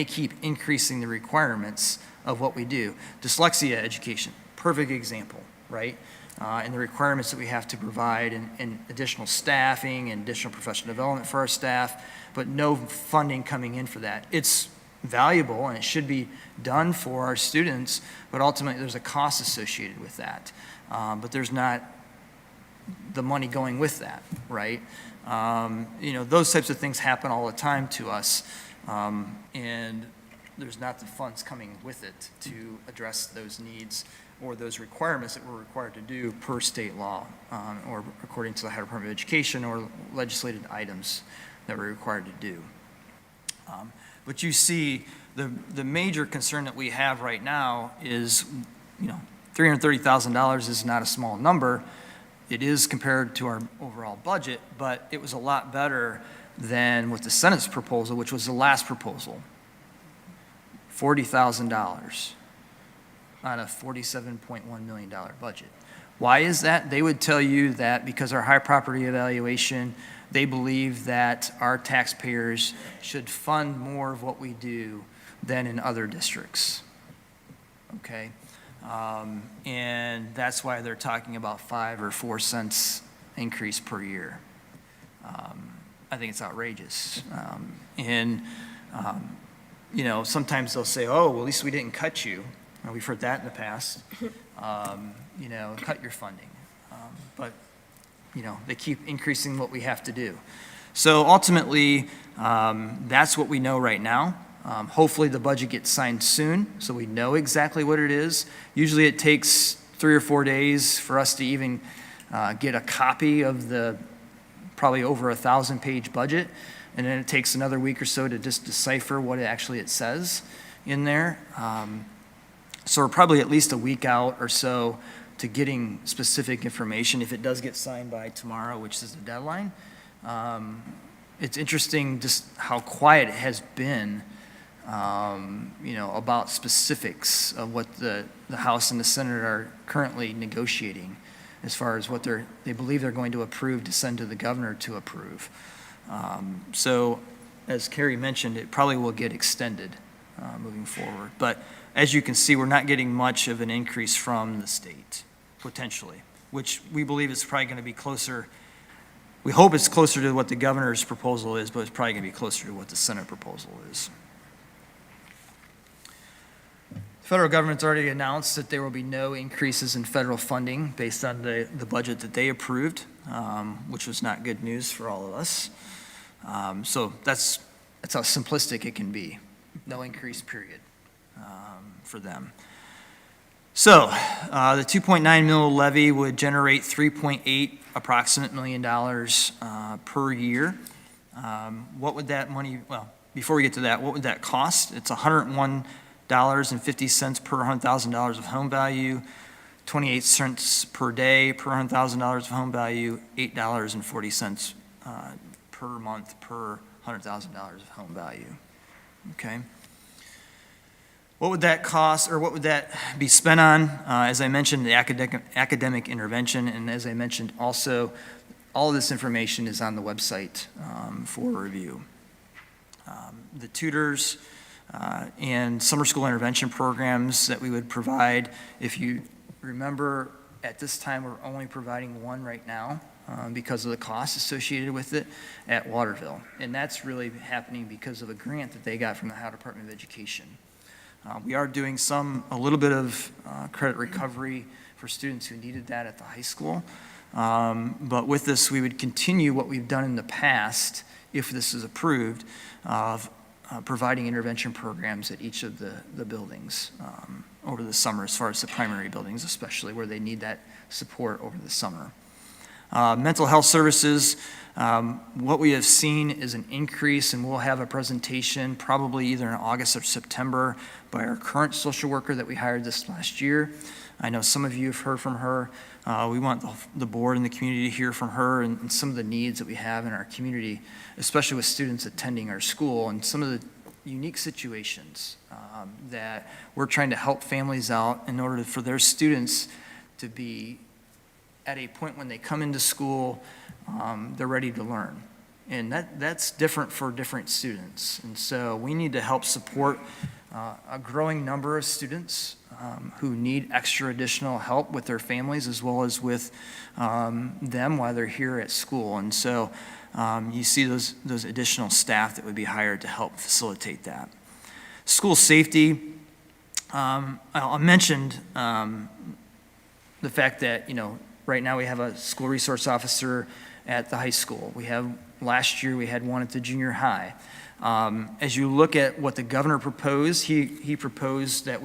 keep increasing the requirements of what we do. Dyslexia education, perfect example, right? And the requirements that we have to provide and additional staffing and additional professional development for our staff, but no funding coming in for that. It's valuable and it should be done for our students, but ultimately there's a cost associated with that. But there's not the money going with that, right? Those types of things happen all the time to us, and there's not the funds coming with it to address those needs or those requirements that we're required to do per state law, or according to the Ohio Department of Education or legislated items that we're required to do. But you see, the major concern that we have right now is, $330,000 is not a small number. It is compared to our overall budget, but it was a lot better than with the Senate's proposal, which was the last proposal. $40,000 on a $47.1 million budget. Why is that? They would tell you that because our high property evaluation, they believe that our taxpayers should fund more of what we do than in other districts. Okay? And that's why they're talking about 5 or 4 cents increase per year. I think it's outrageous. Sometimes they'll say, oh, well, at least we didn't cut you. And we've heard that in the past. Cut your funding. But they keep increasing what we have to do. So ultimately, that's what we know right now. Hopefully the budget gets signed soon, so we know exactly what it is. Usually it takes 3 or 4 days for us to even get a copy of the probably over 1,000-page budget, and then it takes another week or so to just decipher what it says in there. So we're probably at least a week out or so to getting specific information if it does get signed by tomorrow, which is the deadline. It's interesting just how quiet it has been, about specifics of what the House and the Senate are currently negotiating as far as what they believe they're going to approve to send to the governor to approve. So as Carrie mentioned, it probably will get extended moving forward. But as you can see, we're not getting much of an increase from the state, potentially, which we believe is probably going to be closer. We hope it's closer to what the governor's proposal is, but it's probably going to be closer to what the Senate proposal is. The federal government's already announced that there will be no increases in federal funding based on the budget that they approved, which was not good news for all of us. So that's how simplistic it can be. No increase, period, for them. So the 2.9 mil levy would generate $3.8 approximate million per year. What would that money, well, before we get to that, what would that cost? It's $101.50 per $100,000 of home value, 28 cents per day per $100,000 of home value, $8.40 per month per $100,000 of home value. Okay. What would that cost, or what would that be spent on? As I mentioned, the academic intervention, and as I mentioned also, all of this information is on the website for review. The tutors and summer school intervention programs that we would provide, if you remember, at this time we're only providing one right now because of the costs associated with it at Waterville. And that's really happening because of a grant that they got from the Ohio Department of Education. We are doing a little bit of credit recovery for students who needed that at the high school. But with this, we would continue what we've done in the past, if this is approved, of providing intervention programs at each of the buildings over the summer, as far as the primary buildings especially, where they need that support over the summer. Mental health services, what we have seen is an increase, and we'll have a presentation probably either in August or September by our current social worker that we hired this last year. I know some of you have heard from her. We want the board and the community to hear from her and some of the needs that we have in our community, especially with students attending our school, and some of the unique situations that we're trying to help families out in order for their students to be at a point when they come into school, they're ready to learn. And that's different for different students. And so we need to help support a growing number of students who need extra additional help with their families as well as with them while they're here at school. And so you see those additional staff that would be hired to help facilitate that. School safety, I mentioned the fact that, right now we have a school resource officer at the high school. Last year, we had one at the junior high. As you look at what the governor proposed, he proposed that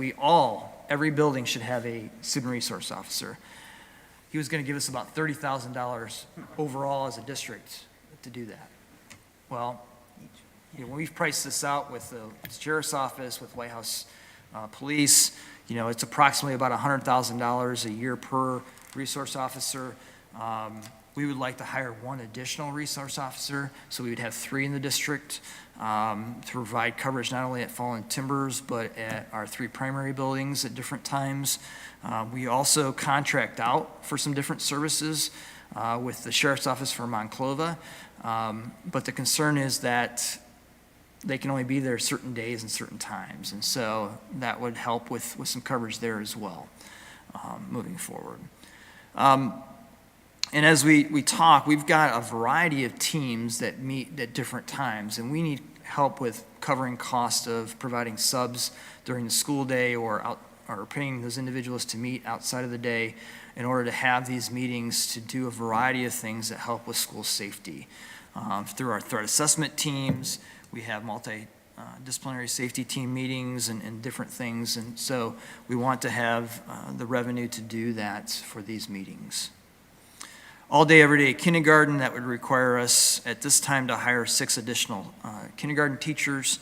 every building should have a student resource officer. He was going to give us about $30,000 overall as a district to do that. Well, when we've priced this out with the sheriff's office, with White House Police, it's approximately about $100,000 a year per resource officer. We would like to hire one additional resource officer, so we would have 3 in the district to provide coverage not only at Fallen Timbers, but at our 3 primary buildings at different times. We also contract out for some different services with the sheriff's office for Monclova, but the concern is that they can only be there certain days and certain times, and so that would help with some coverage there as well, moving forward. And as we talk, we've got a variety of teams that meet at different times, and we need help with covering cost of providing subs during the school day or paying those individuals to meet outside of the day in order to have these meetings to do a variety of things that help with school safety. Through our threat assessment teams, we have multidisciplinary safety team meetings and different things, and so we want to have the revenue to do that for these meetings. All day, every day kindergarten, that would require us at this time to hire 6 additional kindergarten teachers.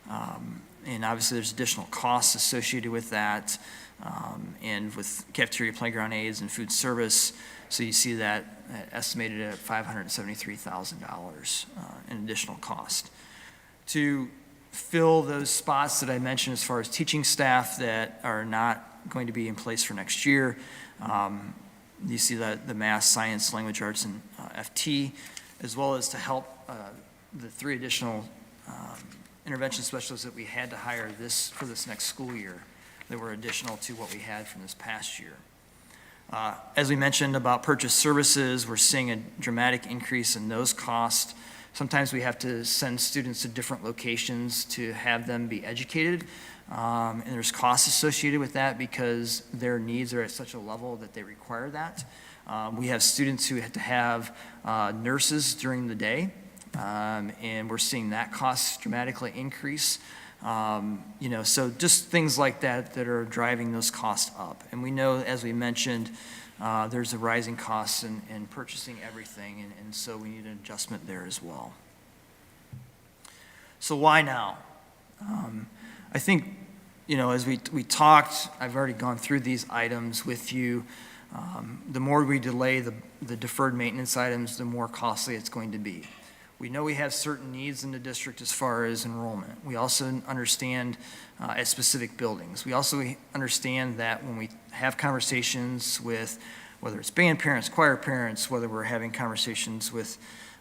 And obviously, there's additional costs associated with that, and with cafeteria, playground aids, and food service. So you see that estimated at $573,000 in additional cost. To fill those spots that I mentioned as far as teaching staff that are not going to be in place for next year, you see the math, science, language arts, and FT, as well as to help the 3 additional intervention specialists that we had to hire for this next school year that were additional to what we had from this past year. As we mentioned about purchase services, we're seeing a dramatic increase in those costs. Sometimes we have to send students to different locations to have them be educated. And there's costs associated with that because their needs are at such a level that they require that. We have students who have to have nurses during the day, and we're seeing that cost dramatically increase. So just things like that are driving those costs up. And we know, as we mentioned, there's a rising costs in purchasing everything, and so we need an adjustment there as well. So why now? I think, as we talked, I've already gone through these items with you. The more we delay the deferred maintenance items, the more costly it's going to be. We know we have certain needs in the district as far as enrollment. We also understand at specific buildings. We also understand that when we have conversations with, whether it's band parents, choir parents, whether we're having conversations with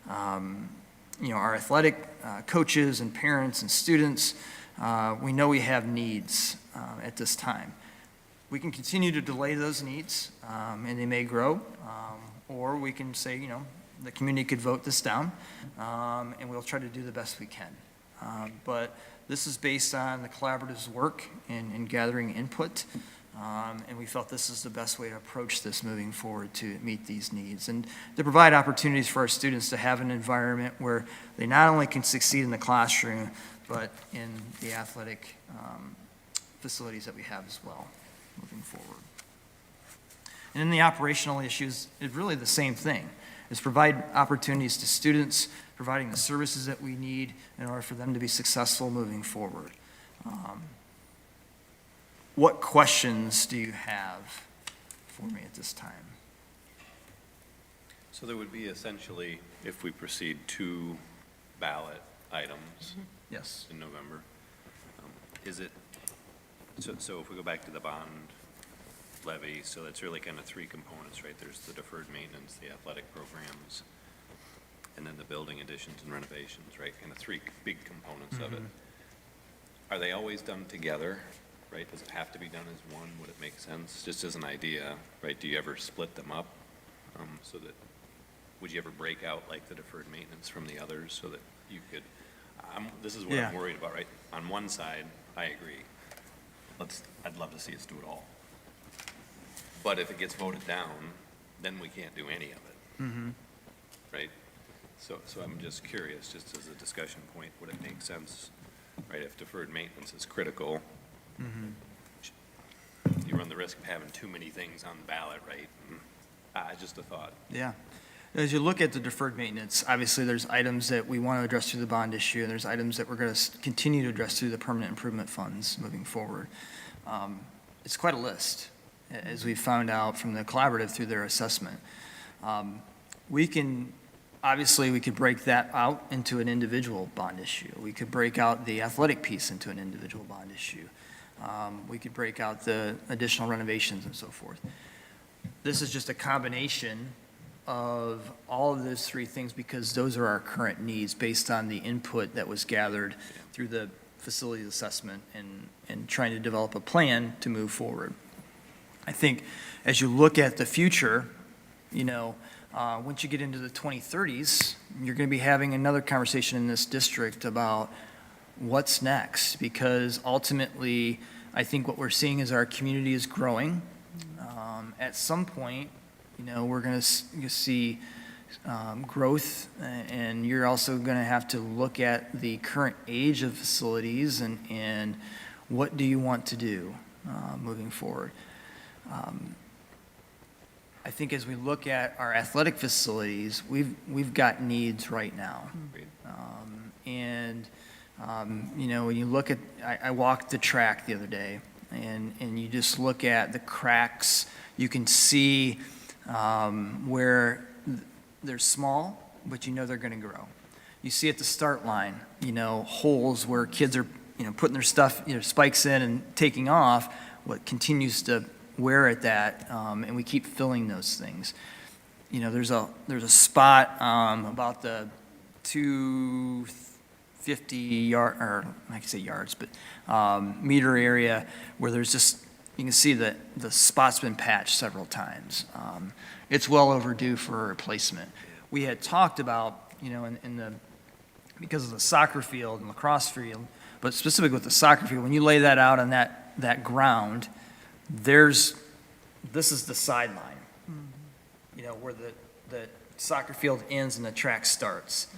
our athletic coaches and parents and students, we know we have needs at this time. We can continue to delay those needs, and they may grow, or we can say, the community could vote this down, and we'll try to do the best we can. But this is based on the collaborative's work in gathering input, and we felt this is the best way to approach this moving forward to meet these needs and to provide opportunities for our students to have an environment where they not only can succeed in the classroom, but in the athletic facilities that we have as well moving forward. And in the operational issues, it's really the same thing. Is provide opportunities to students, providing the services that we need in order for them to be successful moving forward. What questions do you have for me at this time? So there would be essentially, if we proceed, 2 ballot items Yes. in November. Is it, so if we go back to the bond levy, so that's really kind of 3 components, right? There's the deferred maintenance, the athletic programs, and then the building additions and renovations, right? Kind of 3 big components of it. Are they always done together, right? Does it have to be done as one? Would it make sense? Just as an idea, right? Do you ever split them up so that, would you ever break out like the deferred maintenance from the others so that you could, this is what I'm worried about, right? On one side, I agree. I'd love to see us do it all. But if it gets voted down, then we can't do any of it. Right? So I'm just curious, just as a discussion point, would it make sense, right, if deferred maintenance is critical? You run the risk of having too many things on the ballot, right? Just a thought. Yeah. As you look at the deferred maintenance, obviously, there's items that we want to address through the bond issue, and there's items that we're going to continue to address through the permanent improvement funds moving forward. It's quite a list, as we found out from the collaborative through their assessment. Obviously, we could break that out into an individual bond issue. We could break out the athletic piece into an individual bond issue. We could break out the additional renovations and so forth. This is just a combination of all of those three things because those are our current needs based on the input that was gathered through the facilities assessment and trying to develop a plan to move forward. I think as you look at the future, once you get into the 2030s, you're going to be having another conversation in this district about what's next, because ultimately, I think what we're seeing is our community is growing. At some point, we're going to see growth, and you're also going to have to look at the current age of facilities and what do you want to do moving forward. I think as we look at our athletic facilities, we've got needs right now. When you look at, I walked the track the other day, and you just look at the cracks, you can see where they're small, but they're going to grow. You see at the start line, holes where kids are, putting their stuff, spikes in and taking off, what continues to wear at that, and we keep filling those things. There's a spot about the 250 yard, or I can say yards, but meter area where there's just, you can see that the spot's been patched several times. It's well overdue for a replacement. We had talked about, because of the soccer field and lacrosse field, but specifically with the soccer field, when you lay that out on that ground, this is the sideline, where the soccer field ends and the track starts.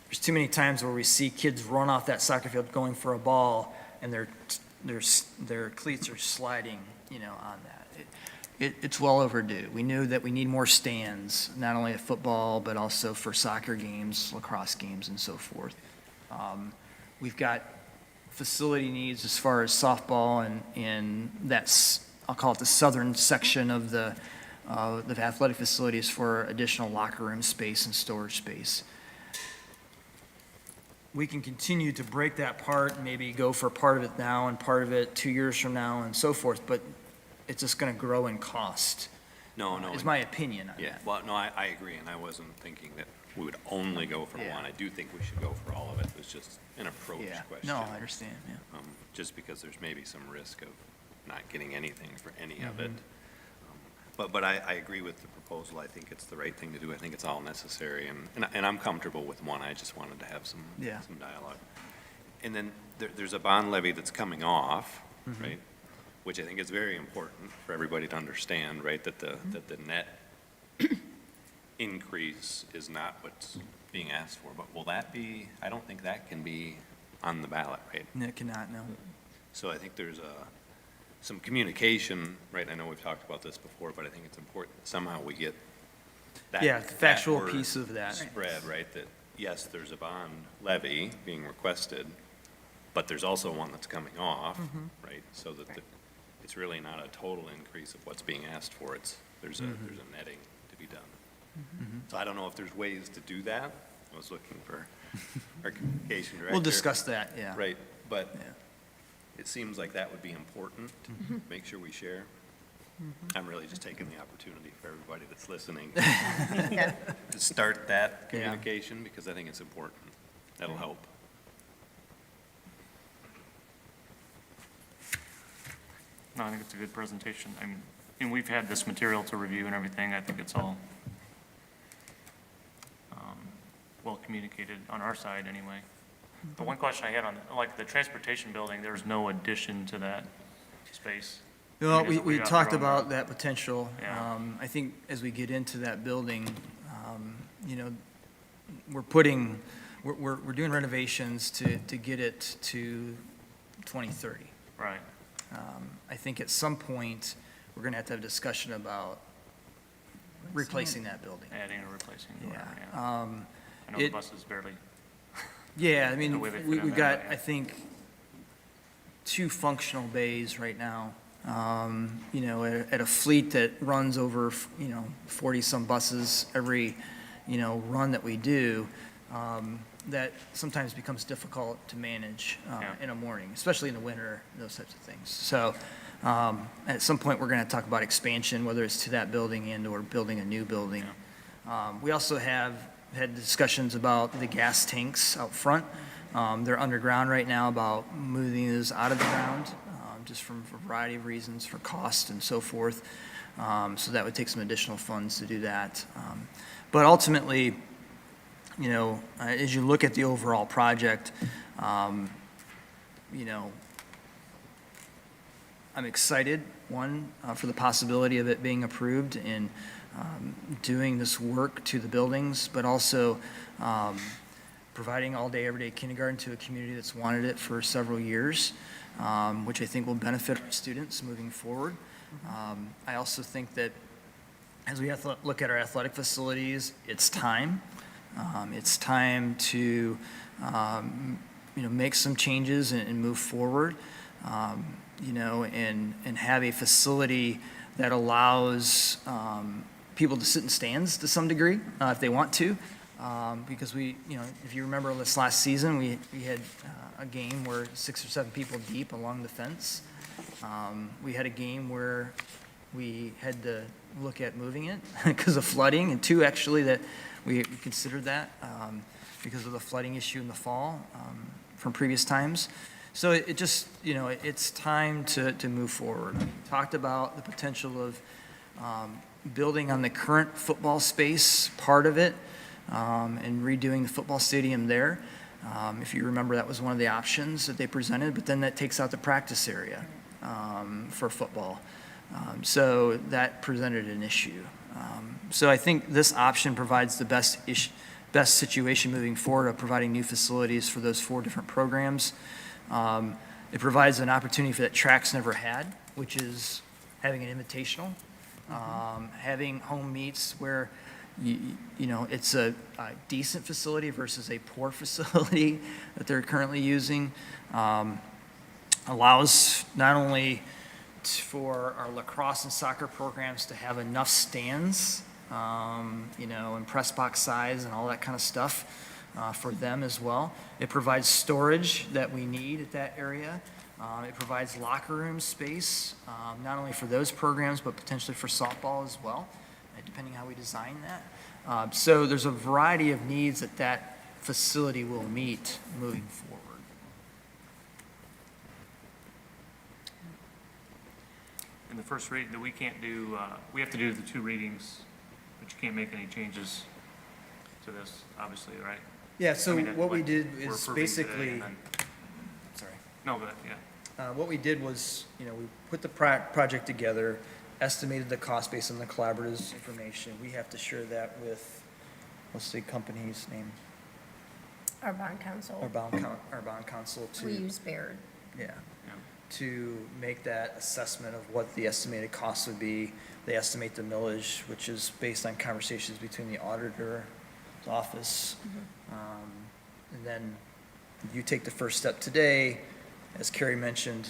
There's too many times where we see kids run off that soccer field going for a ball, and their cleats are sliding, on that. It's well overdue. We knew that we need more stands, not only at football, but also for soccer games, lacrosse games, and so forth. We've got facility needs as far as softball, and that's, I'll call it the southern section of the athletic facilities for additional locker room space and storage space. We can continue to break that apart and maybe go for part of it now and part of it 2 years from now and so forth, but it's just going to grow in cost. No. Is my opinion on Yeah, that. well, no, I agree, and I wasn't thinking that we would only go for Yeah. one. I do think we should go for all of it. It was just an approach Yeah. question. No, I understand, yeah. Just because there's maybe some risk of not getting anything for any of it. Mm-hmm. But I agree with the proposal. I think it's the right thing to do. I think it's all necessary, and I'm comfortable with one. I just wanted to have some Yeah. dialogue. And then there's a bond levy that's coming off, Mm-hmm. right? Which I think is very important for everybody to understand, right? That the net increase is not what's being asked for. But will that be, I don't think that can be on the ballot, right? It cannot, no. So I think there's some communication, right? I know we've talked about this before, but I think it's important that somehow we get that. Yeah, the factual word piece of that. spread, right? That, yes, there's a bond levy being requested, but there's also one that's coming off, right? So that it's really not a total increase of what's being asked for. There's a netting to be done. So I don't know if there's ways to do that. I was looking for our communication director. We'll discuss that, yeah. Right, but Yeah. it seems like that would be important to make sure we share. I'm really just taking the opportunity for everybody that's listening to start that Yeah. communication, because I think it's important. That'll help. No, I think it's a good presentation. And we've had this material to review and everything. I think it's all well communicated on our side anyway. The one question I had on, like, the transportation building, there's no addition to that space. Well, is it we way off talked the road? about that potential. Yeah. I think as we get into that building, you know, we're doing renovations to get it to 2030. Right, I think at some point, we're going to have a discussion about replacing that building. adding or replacing, whatever, Yeah. yeah. I know the it- buses barely, Yeah, I The mean, way they fit we've in there, got, yeah. I think, 2 functional bays right now. You know, at a fleet that runs over, 40-some buses every, run that we do, that sometimes becomes difficult to manage Yeah. in a morning, especially in the winter, those types of things. So at some point, we're going to talk about expansion, whether it's to that building and/or building a new building. We also have had discussions about the gas tanks out front. They're underground right now, about moving those out of the ground, just from a variety of reasons, for cost and so forth. So that would take some additional funds to do that. But ultimately, as you look at the overall project, I'm excited, for the possibility of it being approved and doing this work to the buildings, but also providing all-day, everyday kindergarten to a community that's wanted it for several years, which I think will benefit our students moving forward. I also think that as we have to look at our athletic facilities, it's time. It's time to, make some changes and move forward, and have a facility that allows people to sit in stands to some degree, if they want to. Because if you remember this last season, we had a game where 6 or 7 people deep along the fence. We had a game where we had to look at moving it because of flooding, and 2 actually that we considered that because of the flooding issue in the fall from previous times. So it just, it's time to move forward. We talked about the potential of building on the current football space, part of it, and redoing the football stadium there. If you remember, that was one of the options that they presented, but then that takes out the practice area for football. So that presented an issue. So I think this option provides the best situation moving forward of providing new facilities for those 4 different programs. It provides an opportunity for that track's never had, which is having an invitational, having home meets where it's a decent facility versus a poor facility that they're currently using. Allows not only for our lacrosse and soccer programs to have enough stands, and press box size and all that kind of stuff for them as well. It provides storage that we need at that area. It provides locker room space, not only for those programs, but potentially for softball as well, depending how we design that. So there's a variety of needs that facility will meet moving forward. in the first read, that we can't do, we have to do the 2 readings, but you can't make any changes to this, obviously, right? Yeah, I so mean, what we like, did we're is approving today basically, and then- sorry. No, but, yeah, What we did was, we put the project together, estimated the cost based on the collaborative's information. We have to share that with, what's the company's name? Our bond council, Our bond counsel to. we use Baird. Yeah, yeah. to make that assessment of what the estimated cost would be. They estimate the millage, which is based on conversations between the auditor's office. And then you take the first step today, as Carrie mentioned,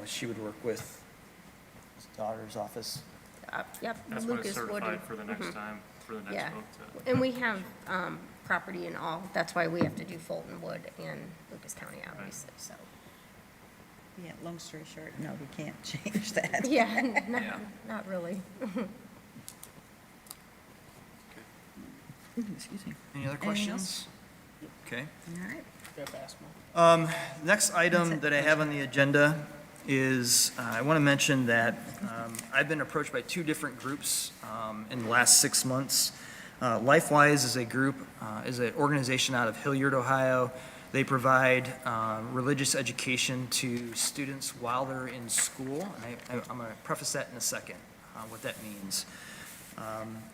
she would work with the auditor's office. Yep, That's when it's Lucas Wood. certified for the next time, for the next Yeah, vote to. and we have property in all, that's why we have to do Fulton Wood and Lucas County, obviously, so. Yeah, long story short, no, we can't change that. Yeah, Yeah. not really. Excuse me. Any other Anything questions? Okay. All right. Next item that I have on the agenda is, I want to mention that I've been approached by 2 different groups in the last 6 months. LifeWise is a group, is an organization out of Hilliard, Ohio. They provide religious education to students while they're in school. And I'm going to preface that in a second, what that means.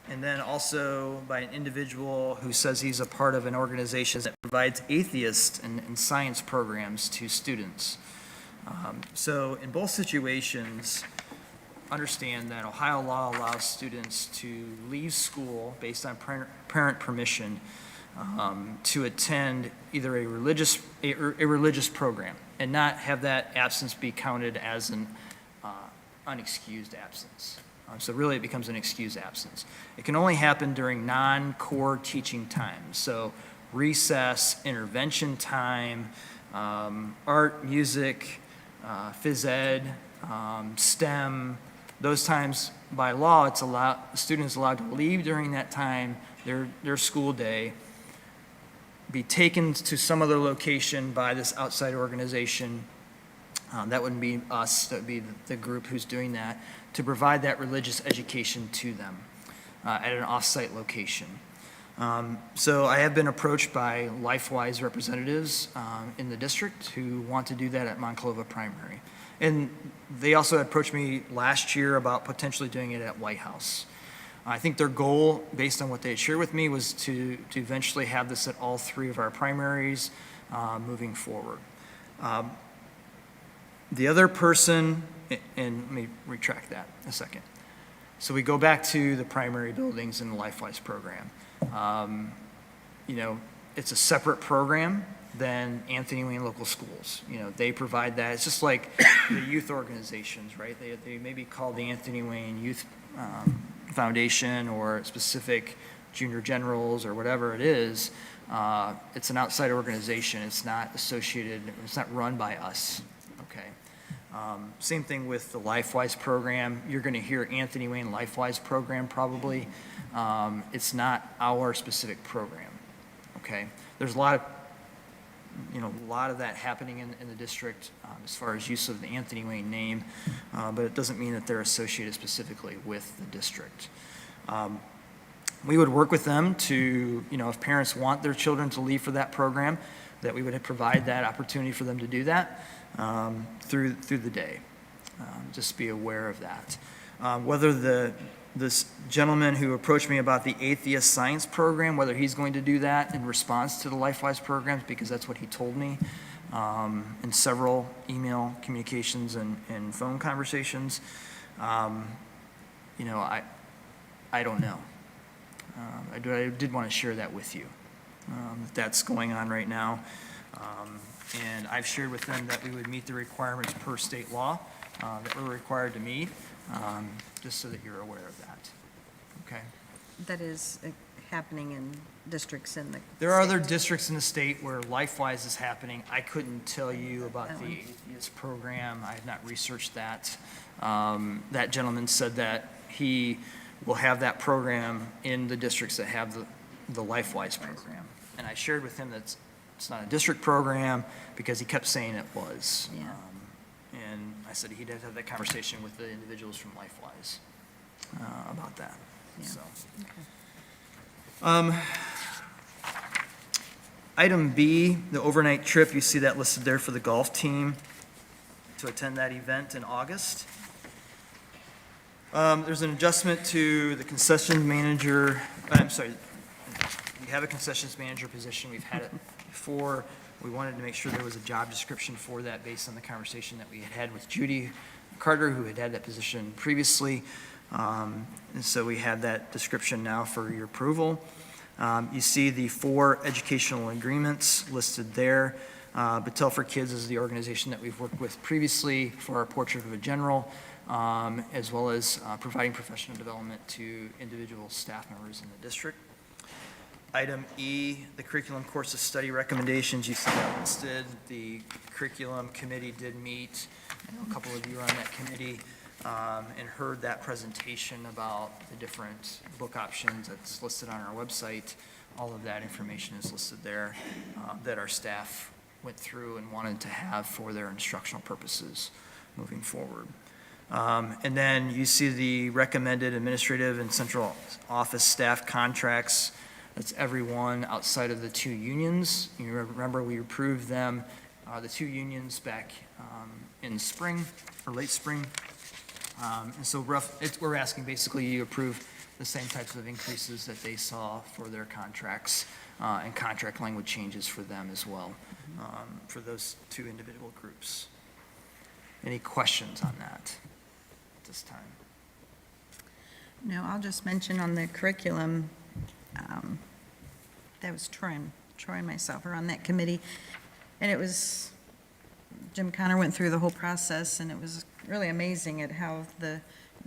And then also by an individual who says he's a part of an organization that provides atheist and science programs to students. So in both situations, understand that Ohio law allows students to leave school based on parent permission to attend either a religious program and not have that absence be counted as an unexcused absence. So really, it becomes an excused absence. It can only happen during non-core teaching times. So recess, intervention time, art, music, phys ed, STEM. Those times, by law, students allowed to leave during that time, their school day, be taken to some other location by this outside organization. That wouldn't be us, that would be the group who's doing that, to provide that religious education to them at an off-site location. So I have been approached by LifeWise representatives in the district who want to do that at Monclova Primary. And they also approached me last year about potentially doing it at White House. I think their goal, based on what they had shared with me, was to eventually have this at all 3 of our primaries moving forward. The other person, and let me retract that a second. So we go back to the primary buildings in the LifeWise program. It's a separate program than Anthony Wayne Local Schools. They provide that. It's just like the youth organizations, right? They may be called the Anthony Wayne Youth Foundation or specific junior generals or whatever it is. It's an outside organization. It's not associated, it's not run by us, okay? Same thing with the LifeWise program. You're going to hear Anthony Wayne LifeWise program probably. It's not our specific program, okay? There's a lot of that happening in the district as far as use of the Anthony Wayne name, but it doesn't mean that they're associated specifically with the district. We would work with them to, if parents want their children to leave for that program, that we would provide that opportunity for them to do that through the day. Just be aware of that. Whether this gentleman who approached me about the atheist science program, whether he's going to do that in response to the LifeWise programs, because that's what he told me in several email communications and phone conversations. I don't know. I did want to share that with you. That's going on right now. And I've shared with them that we would meet the requirements per state law that we're required to meet, just so that you're aware of that. Okay? That is happening in districts in the There are state. other districts in the state where LifeWise is happening. I couldn't tell you about the atheist program. I have not researched that. That gentleman said that he will have that program in the districts that have the LifeWise program. And I shared with him that it's not a district program because he kept saying it was. Yeah. And I said he'd have to have that conversation with the individuals from LifeWise about that. Yeah. So. Okay. Item B, the overnight trip, you see that listed there for the golf team to attend that event in August. There's an adjustment to the concession manager, we have a concessions manager position, we've had it before. We wanted to make sure there was a job description for that based on the conversation that we had had with Judy Carter, who had that position previously. And so we have that description now for your approval. You see the 4 educational agreements listed there. Battelle for Kids is the organization that we've worked with previously for our Portrait of a General, as well as providing professional development to individual staff members in the district. Item E, the curriculum course of study recommendations, you see that listed. The curriculum committee did meet. I know a couple of you are on that committee and heard that presentation about the different book options that's listed on our website. All of that information is listed there that our staff went through and wanted to have for their instructional purposes moving forward. And then you see the recommended administrative and central office staff contracts That's everyone outside of the 2 unions. You remember, we approved them, the 2 unions back in spring, or late spring. And so we're asking basically you approve the same types of increases that they saw for their contracts, and contract language changes for them as well, for those 2 individual groups. Any questions on that at this time? No, I'll just mention on the curriculum, that was Troy and myself are on that committee. And it was, Jim Connor went through the whole process, and it was really amazing at how the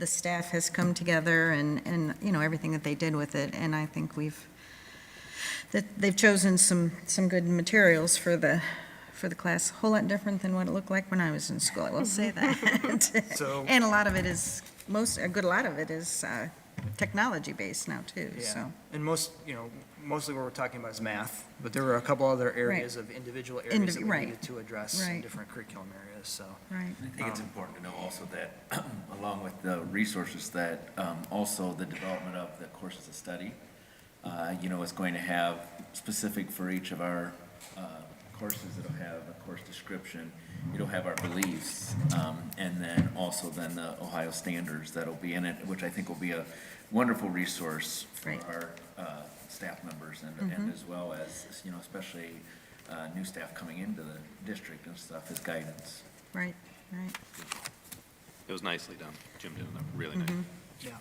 staff has come together and, you know, everything that they did with it. And I think they've chosen some good materials for the class, a whole lot different than what it looked like when I was in school, I will say that. So- And a lot of it is, a good lot of it is technology-based now, too, Yeah, so. and mostly what we're talking about is math, but there were a couple other areas of individual areas that we right. needed to address in Right. different curriculum areas, so. Right. I think it's important to know also that, along with the resources, that also the development of the courses of study, is going to have specific for each of our courses. It'll have a course description, it'll have our beliefs, and then also then the Ohio standards that'll be in it, which I think will be a wonderful resource for Right. our staff members and as well as, especially new staff coming into the district and stuff as guidance. Right, right. It was nicely done. Jim did a really nice. Yeah.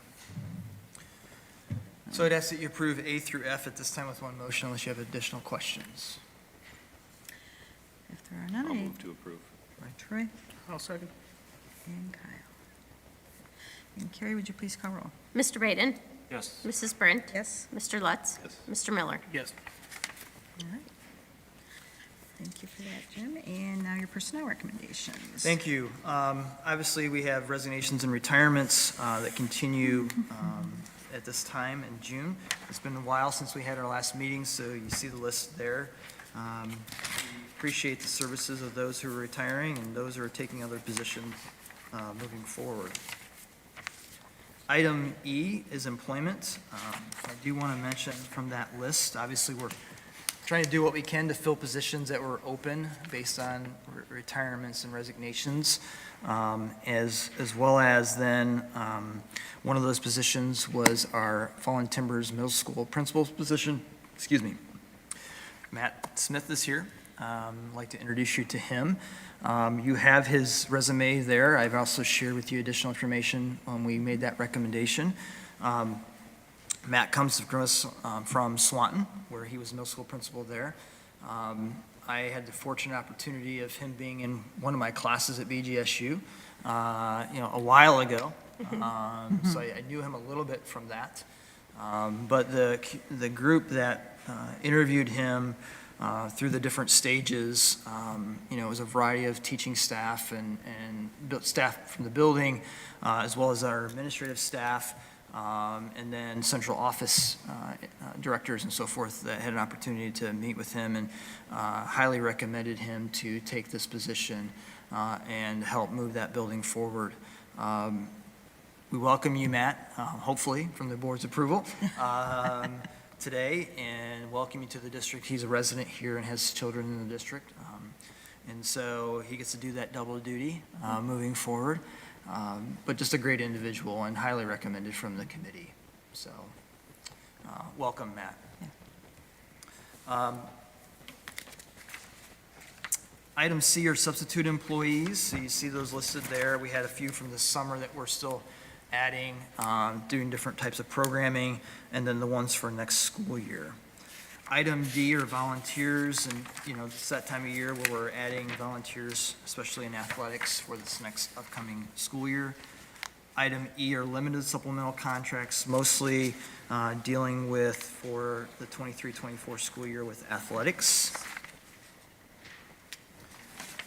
So I'd ask that you approve A through F at this time with one motion unless you have additional questions. If there are none, I'll I, move to approve. Troy I'll second. and Kyle. And Carrie, would you please call roll? Mr. Baden? Yes. Mrs. Brent? Yes? Mr. Lutz? Yes. Mr. Miller? Yes. All right. Thank you for that, Jim. And now your personnel recommendations. Thank you. Obviously, we have resignations and retirements that continue at this time in June. It's been a while since we had our last meeting, so you see the list there. We appreciate the services of those who are retiring and those who are taking other positions moving forward. Item E is employment. I do want to mention from that list, obviously, we're trying to do what we can to fill positions that were open based on retirements and resignations, as well as then, one of those positions was our Fallen Timbers Middle School principal's position. Excuse me. Matt Smith is here. I'd like to introduce you to him. You have his resume there. I've also shared with you additional information when we made that recommendation. Matt comes from Swanton, where he was middle school principal there. I had the fortunate opportunity of him being in one of my classes at BGSU, a while ago. So I knew him a little bit from that. But the group that interviewed him through the different stages, it was a variety of teaching staff and staff from the building, as well as our administrative staff, and then central office directors and so forth that had an opportunity to meet with him and highly recommended him to take this position and help move that building forward. We welcome you, Matt, hopefully from the board's approval today, and welcome you to the district. He's a resident here and has children in the district, and so he gets to do that double duty moving forward. But just a great individual and highly recommended from the committee. So, welcome, Matt. Item C are substitute employees. So you see those listed there. We had a few from this summer that we're still adding, doing different types of programming, and then the ones for next school year. Item D are volunteers, and, it's that time of year where we're adding volunteers, especially in athletics for this next upcoming school year. Item E are limited supplemental contracts, mostly dealing with for the 23-24 school year with athletics.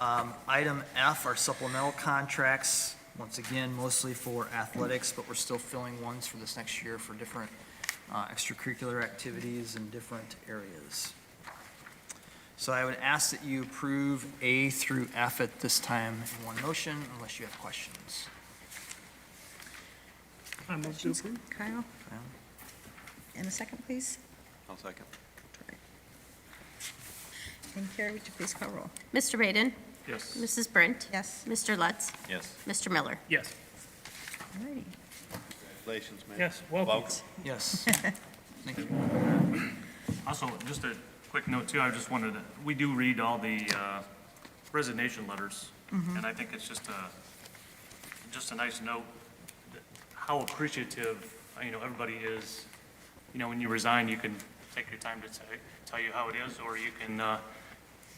Item F are supplemental contracts, once again, mostly for athletics, but we're still filling ones for this next year for different extracurricular activities in different areas. So I would ask that you approve A through F at this time in one motion, unless you have questions. I move to approve. Kyle? And a second, please. I'll second. And Carrie, would you please call roll? Mr. Baden? Yes. Mrs. Brent? Yes. Mr. Lutz? Yes. Mr. Miller? Yes. Alrighty. Congratulations, man. Yes, welcome. Yes. Thank you. Also, just a quick note too, I just wanted to, we do read all the resignation letters, and I think it's just a nice note that how appreciative, everybody is. When you resign, you can take your time to tell you how it is, or you can,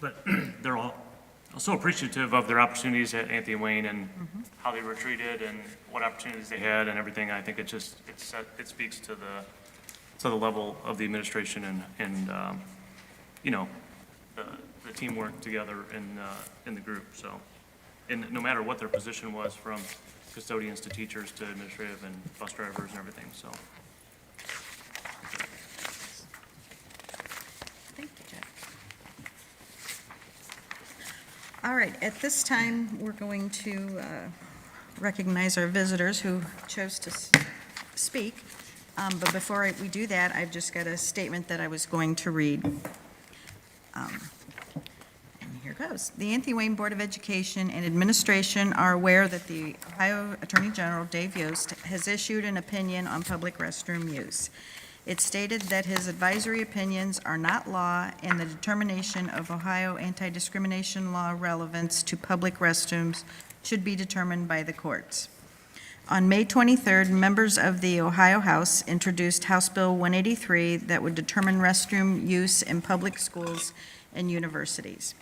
but they're all so appreciative of their opportunities at Anthony Wayne and how they were treated and what opportunities they had and everything. I think it speaks to the level of the administration and the teamwork together in the group, so. And no matter what their position was, from custodians to teachers to administrative and bus drivers and everything, so. Thank you, Jack. All right, at this time, we're going to recognize our visitors who chose to speak. But before we do that, I've just got a statement that I was going to read. And here goes. The Anthony Wayne Board of Education and Administration are aware that the Ohio Attorney General, Dave Yost, has issued an opinion on public restroom use. It stated that his advisory opinions are not law, and the determination of Ohio anti-discrimination law relevance to public restrooms should be determined by the courts. On May 23rd, members of the Ohio House introduced House Bill 183 that would determine restroom use in public schools and universities.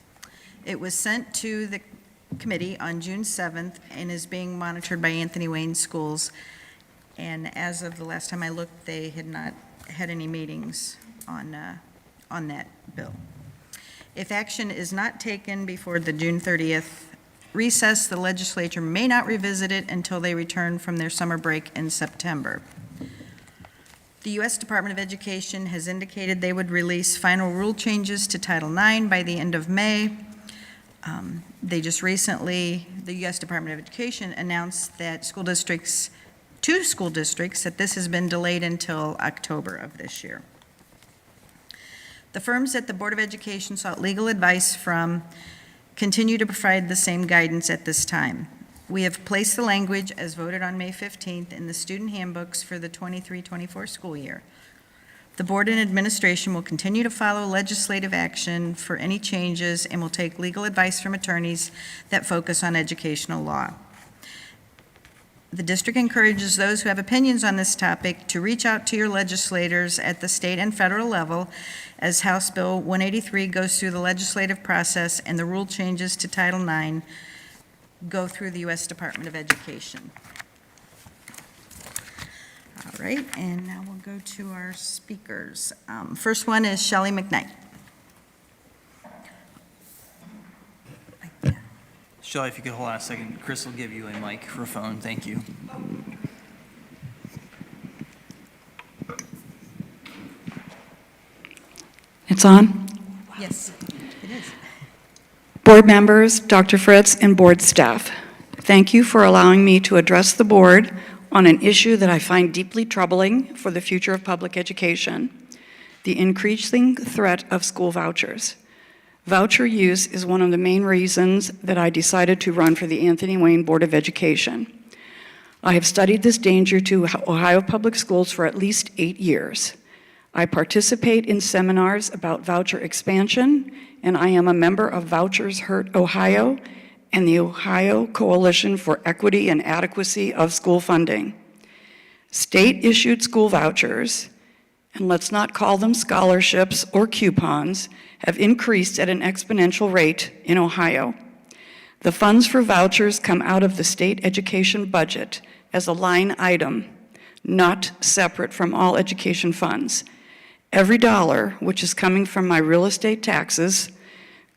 It was sent to the committee on June 7th and is being monitored by Anthony Wayne Schools. And as of the last time I looked, they had not had any meetings on that bill. If action is not taken before the June 30th recess, the legislature may not revisit it until they return from their summer break in September. The U.S. Department of Education has indicated they would release final rule changes to Title IX by the end of May. They just recently, the U.S. Department of Education announced that two school districts, that this has been delayed until October of this year. The firms that the Board of Education sought legal advice from continue to provide the same guidance at this time. We have placed the language as voted on May 15th in the student handbooks for the 23-24 school year. The board and administration will continue to follow legislative action for any changes and will take legal advice from attorneys that focus on educational law. The district encourages those who have opinions on this topic to reach out to your legislators at the state and federal level as House Bill 183 goes through the legislative process and the rule changes to Title IX go through the U.S. Department of Education. All right, and now we'll go to our speakers. First one is Shelley McKnight. Shelley, if you could hold on a second, Chris will give you a microphone. Thank you. It's on. Yes, it is. Board members, Dr. Fritz, and board staff, thank you for allowing me to address the board on an issue that I find deeply troubling for the future of public education, the increasing threat of school vouchers. Voucher use is one of the main reasons that I decided to run for the Anthony Wayne Board of Education. I have studied this danger to Ohio public schools for at least 8 years. I participate in seminars about voucher expansion, and I am a member of Vouchers Hurt Ohio and the Ohio Coalition for Equity and Adequacy of School Funding. State-issued school vouchers, and let's not call them scholarships or coupons, have increased at an exponential rate in Ohio. The funds for vouchers come out of the state education budget as a line item, not separate from all education funds. Every dollar, which is coming from my real estate taxes,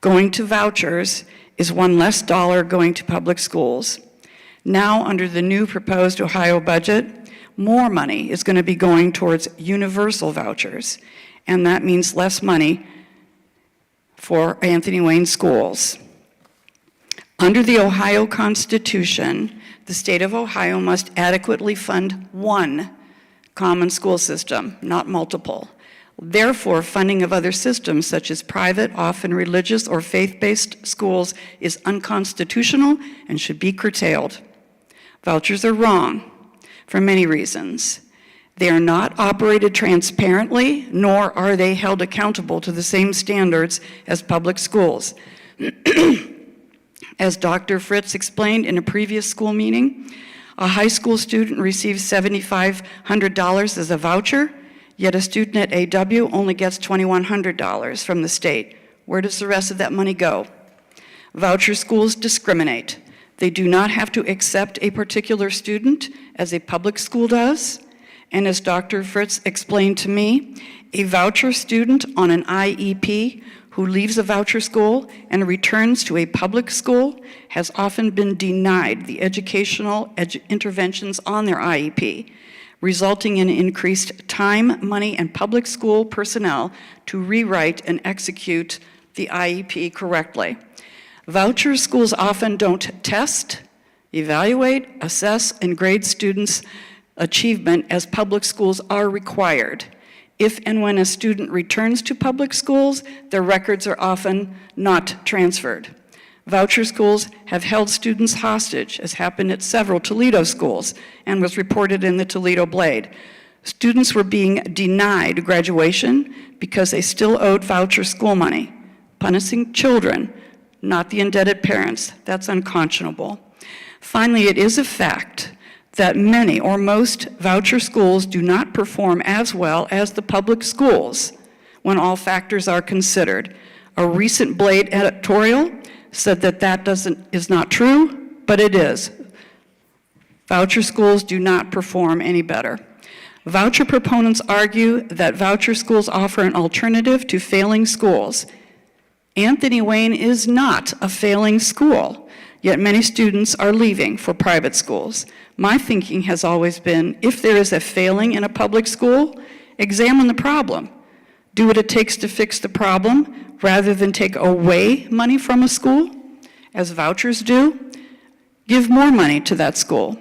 going to vouchers, is one less dollar going to public schools. Now, under the new proposed Ohio budget, more money is going to be going towards universal vouchers, and that means less money for Anthony Wayne schools. Under the Ohio Constitution, the state of Ohio must adequately fund one common school system, not multiple. Therefore, funding of other systems, such as private, often religious or faith-based schools, is unconstitutional and should be curtailed. Vouchers are wrong for many reasons. They are not operated transparently, nor are they held accountable to the same standards as public schools. As Dr. Fritz explained in a previous school meeting, a high school student receives $7,500 as a voucher, yet a student at AW only gets $2,100 from the state. Where does the rest of that money go? Voucher schools discriminate. They do not have to accept a particular student as a public school does. And as Dr. Fritz explained to me, a voucher student on an IEP who leaves a voucher school and returns to a public school has often been denied the educational interventions on their IEP, resulting in increased time, money, and public school personnel to rewrite and execute the IEP correctly. Voucher schools often don't test, evaluate, assess, and grade students' achievement as public schools are required. If and when a student returns to public schools, their records are often not transferred. Voucher schools have held students hostage, as happened at several Toledo schools and was reported in the Toledo Blade. Students were being denied graduation because they still owed voucher school money, punishing children, not the indebted parents. That's unconscionable. Finally, it is a fact that many or most voucher schools do not perform as well as the public schools when all factors are considered. A recent Blade editorial said that is not true, but it is. Voucher schools do not perform any better. Voucher proponents argue that voucher schools offer an alternative to failing schools. Anthony Wayne is not a failing school, yet many students are leaving for private schools. My thinking has always been, if there is a failing in a public school, examine the problem. Do what it takes to fix the problem rather than take away money from a school, as vouchers do. Give more money to that school.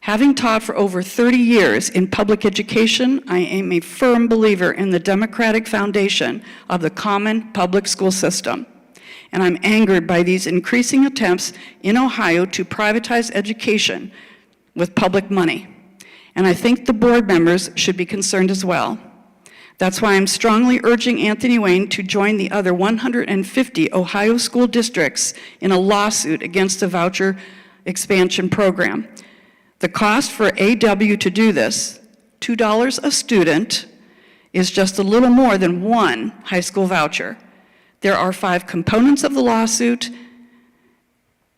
Having taught for over 30 years in public education, I am a firm believer in the democratic foundation of the common public school system. And I'm angered by these increasing attempts in Ohio to privatize education with public money. And I think the board members should be concerned as well. That's why I'm strongly urging Anthony Wayne to join the other 150 Ohio school districts in a lawsuit against the voucher expansion program. The cost for AW to do this, $2 a student, is just a little more than one high school voucher. There are 5 components of the lawsuit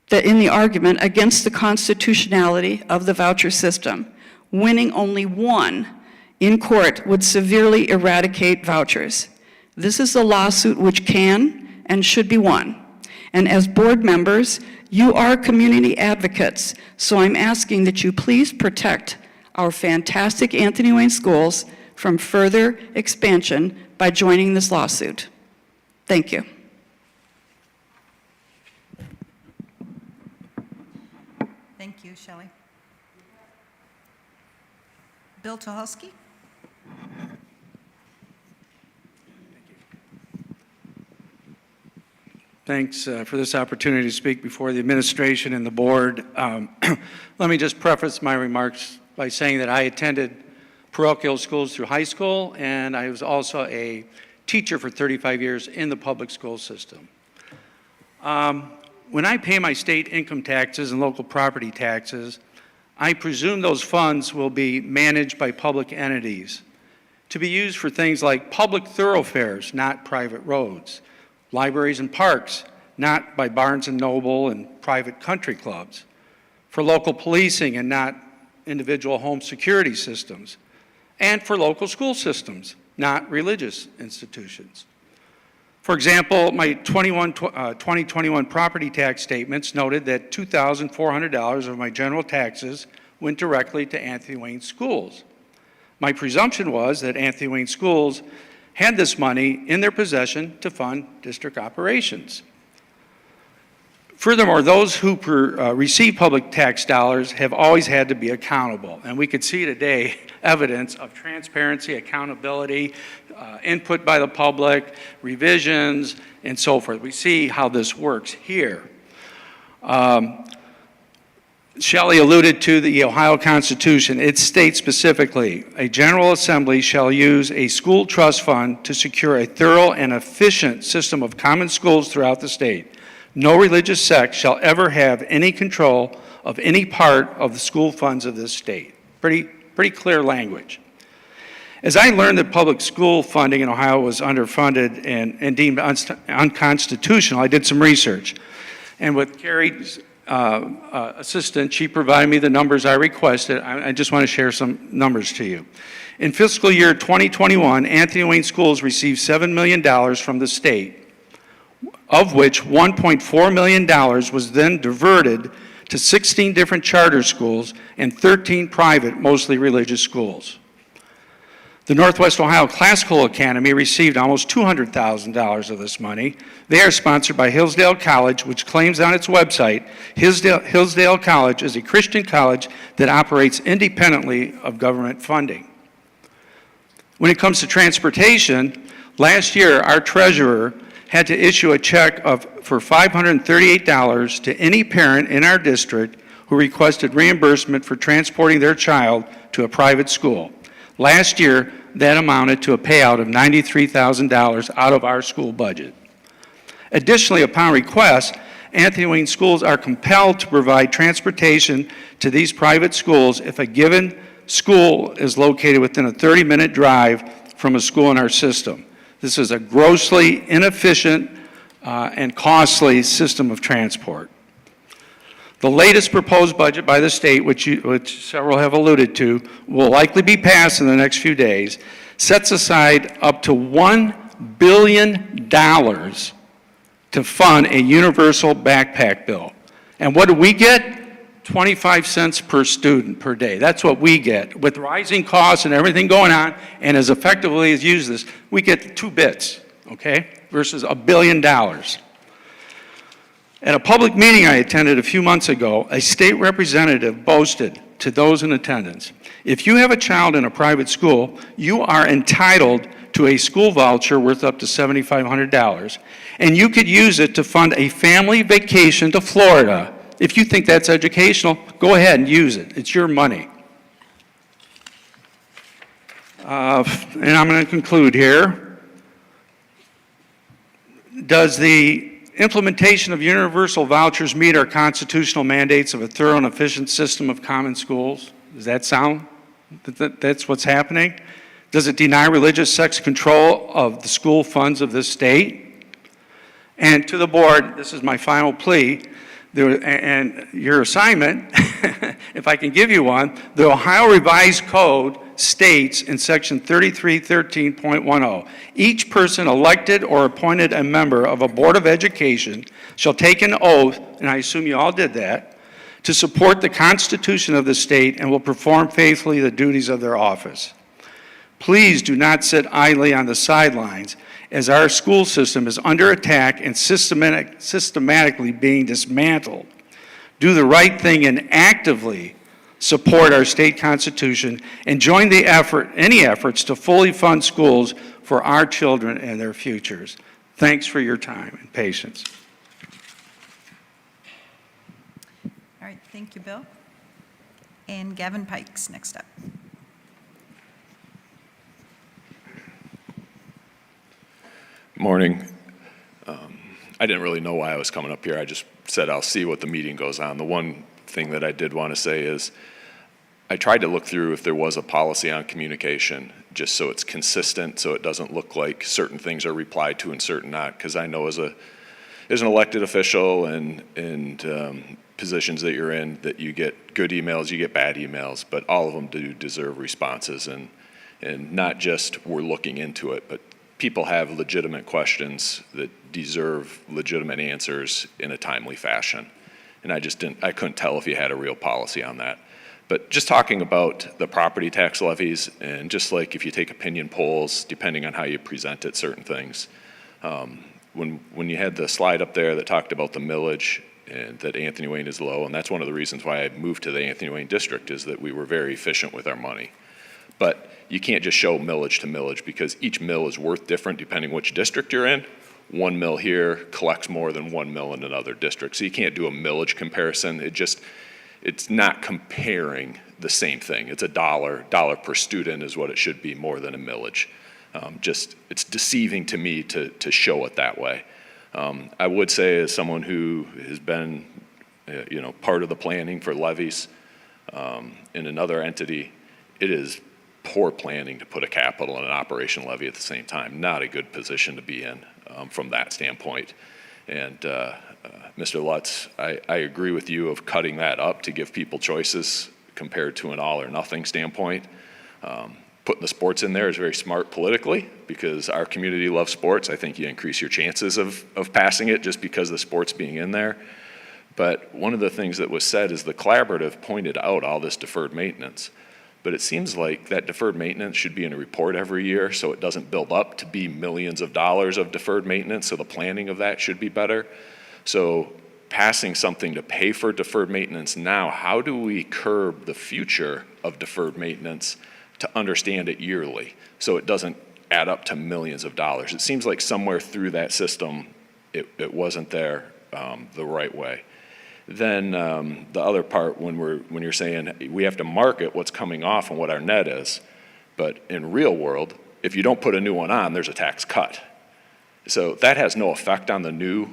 that in the argument against the constitutionality of the voucher system. Winning only one in court would severely eradicate vouchers. This is a lawsuit which can and should be won. And as board members, you are community advocates, so I'm asking that you please protect our fantastic Anthony Wayne schools from further expansion by joining this lawsuit. Thank you. Thank you, Shelley. Bill Tuhalski? Thanks for this opportunity to speak before the administration and the board. Let me just preface my remarks by saying that I attended parochial schools through high school, and I was also a teacher for 35 years in the public school system. When I pay my state income taxes and local property taxes, I presume those funds will be managed by public entities to be used for things like public thoroughfares, not private roads, libraries and parks, not by Barnes & Noble and private country clubs, for local policing and not individual home security systems, and for local school systems, not religious institutions. For example, my 2021 property tax statements noted that $2,400 of my general taxes went directly to Anthony Wayne schools. My presumption was that Anthony Wayne schools had this money in their possession to fund district operations. Furthermore, those who receive public tax dollars have always had to be accountable. And we could see today evidence of transparency, accountability, input by the public, revisions, and so forth. We see how this works here. Shelley alluded to the Ohio Constitution. It states specifically, a General Assembly shall use a school trust fund to secure a thorough and efficient system of common schools throughout the state. No religious sect shall ever have any control of any part of the school funds of this state. Pretty clear language. As I learned that public school funding in Ohio was underfunded and deemed unconstitutional, I did some research. And with Carrie's assistant, she provided me the numbers I requested. I just want to share some numbers to you. In fiscal year 2021, Anthony Wayne Schools received $7 million from the state, of which $1.4 million was then diverted to 16 different charter schools and 13 private, mostly religious schools. The Northwest Ohio Classical Academy received almost $200,000 of this money. They are sponsored by Hillsdale College, which claims on its website, Hillsdale College is a Christian college that operates independently of government funding. When it comes to transportation, last year our treasurer had to issue a check for $538 to any parent in our district who requested reimbursement for transporting their child to a private school. Last year, that amounted to a payout of $93,000 out of our school budget. Additionally, upon request, Anthony Wayne Schools are compelled to provide transportation to these private schools if a given school is located within a 30-minute drive from a school in our system. This is a grossly inefficient and costly system of transport. The latest proposed budget by the state, which several have alluded to, will likely be passed in the next few days, sets aside up to $1 billion to fund a universal backpack bill. And what do we get? 25 cents per student per day. That's what we get. With rising costs and everything going on, and as effectively as use this, we get 2 bits, okay, versus $1 billion. At a public meeting I attended a few months ago, a state representative boasted to those in attendance, if you have a child in a private school, you are entitled to a school voucher worth up to $7,500, and you could use it to fund a family vacation to Florida. If you think that's educational, go ahead and use it. It's your money. And I'm going to conclude here. Does the implementation of universal vouchers meet our constitutional mandates of a thorough and efficient system of common schools? Does that sound that's what's happening? Does it deny religious sects control of the school funds of this state? And to the board, this is my final plea, and your assignment, if I can give you one, the Ohio Revised Code states in section 3313.10, each person elected or appointed a member of a board of education shall take an oath, and I assume you all did that, to support the Constitution of the state and will perform faithfully the duties of their office. Please do not sit idly on the sidelines as our school system is under attack and systematically being dismantled. Do the right thing and actively support our state constitution and join the any efforts to fully fund schools for our children and their futures. Thanks for your time and patience. All right, thank you, Bill. And Gavin Pikes, next up. Morning. I didn't really know why I was coming up here. I just said I'll see what the meeting goes on. The one thing that I did want to say is I tried to look through if there was a policy on communication, just so it's consistent, so it doesn't look like certain things are replied to and certain not, because I know as an elected official and positions that you're in, that you get good emails, you get bad emails, but all of them do deserve responses, and not just we're looking into it, but people have legitimate questions that deserve legitimate answers in a timely fashion. And I couldn't tell if you had a real policy on that. But just talking about the property tax levies, and just like if you take opinion polls, depending on how you present it, certain things. When you had the slide up there that talked about the millage and that Anthony Wayne is low, and that's one of the reasons why I moved to the Anthony Wayne district, is that we were very efficient with our money. But you can't just show millage to millage, because each mill is worth different depending which district you're in. One mill here collects more than one mill in another district, so you can't do a millage comparison. It's not comparing the same thing. It's dollar per student is what it should be, more than a millage. It's deceiving to me to show it that way. I would say, as someone who has been, part of the planning for levies in another entity, it is poor planning to put a capital and an operation levy at the same time. Not a good position to be in from that standpoint. And Mr. Lutz, I agree with you of cutting that up to give people choices compared to an all or nothing standpoint. Putting the sports in there is very smart politically, because our community loves sports. I think you increase your chances of passing it just because of the sports being in there. But one of the things that was said is the collaborative pointed out all this deferred maintenance. But it seems like that deferred maintenance should be in a report every year, so it doesn't build up to be millions of dollars of deferred maintenance, so the planning of that should be better. So passing something to pay for deferred maintenance now, how do we curb the future of deferred maintenance to understand it yearly, so it doesn't add up to millions of dollars? It seems like somewhere through that system, it wasn't there the right way. Then the other part, when you're saying we have to market what's coming off and what our net is, but in real world, if you don't put a new one on, there's a tax cut. So that has no effect on the new.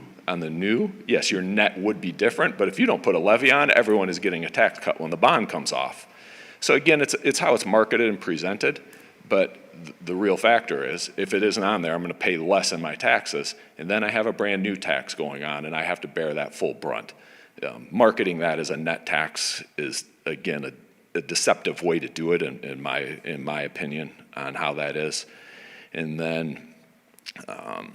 Yes, your net would be different, but if you don't put a levy on, everyone is getting a tax cut when the bond comes off. So again, it's how it's marketed and presented, but the real factor is, if it isn't on there, I'm gonna pay less in my taxes, and then I have a brand new tax going on, and I have to bear that full brunt. Marketing that as a net tax is, again, a deceptive way to do it, in my opinion, on how that is. And then I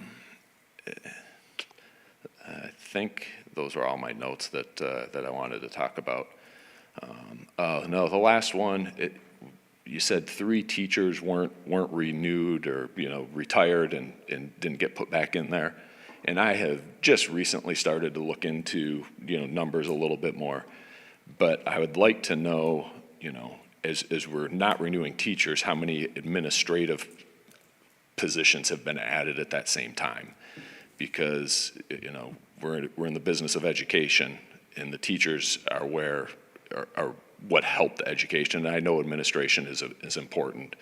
think those are all my notes that I wanted to talk about. No, the last one, you said 3 teachers weren't renewed or retired and didn't get put back in there. And I have just recently started to look into numbers a little bit more, but I would like to know, as we're not renewing teachers, how many administrative positions have been added at that same time, because we're in the business of education, and the teachers are what help the education. And I know administration is important.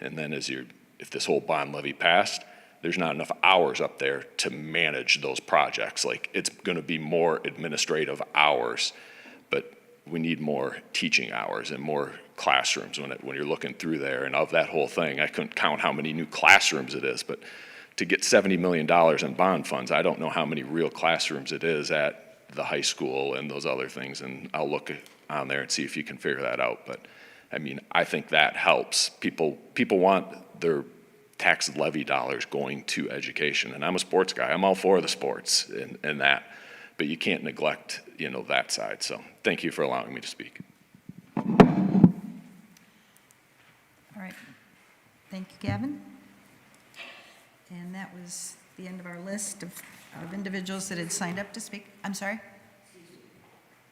And then if this whole bond levy passed, there's not enough hours up there to manage those projects. Like, it's going to be more administrative hours, but we need more teaching hours and more classrooms when you're looking through there. And of that whole thing, I couldn't count how many new classrooms it is, but to get $70 million in bond funds, I don't know how many real classrooms it is at the high school and those other things. And I'll look on there and see if you can figure that out. But I mean, I think that helps. People want their tax levy dollars going to education. And I'm a sports guy. I'm all for the sports and that. But you can't neglect, that side. So thank you for allowing me to speak. All right. Thank you, Gavin. And that was the end of our list of individuals that had signed up to speak. I'm sorry?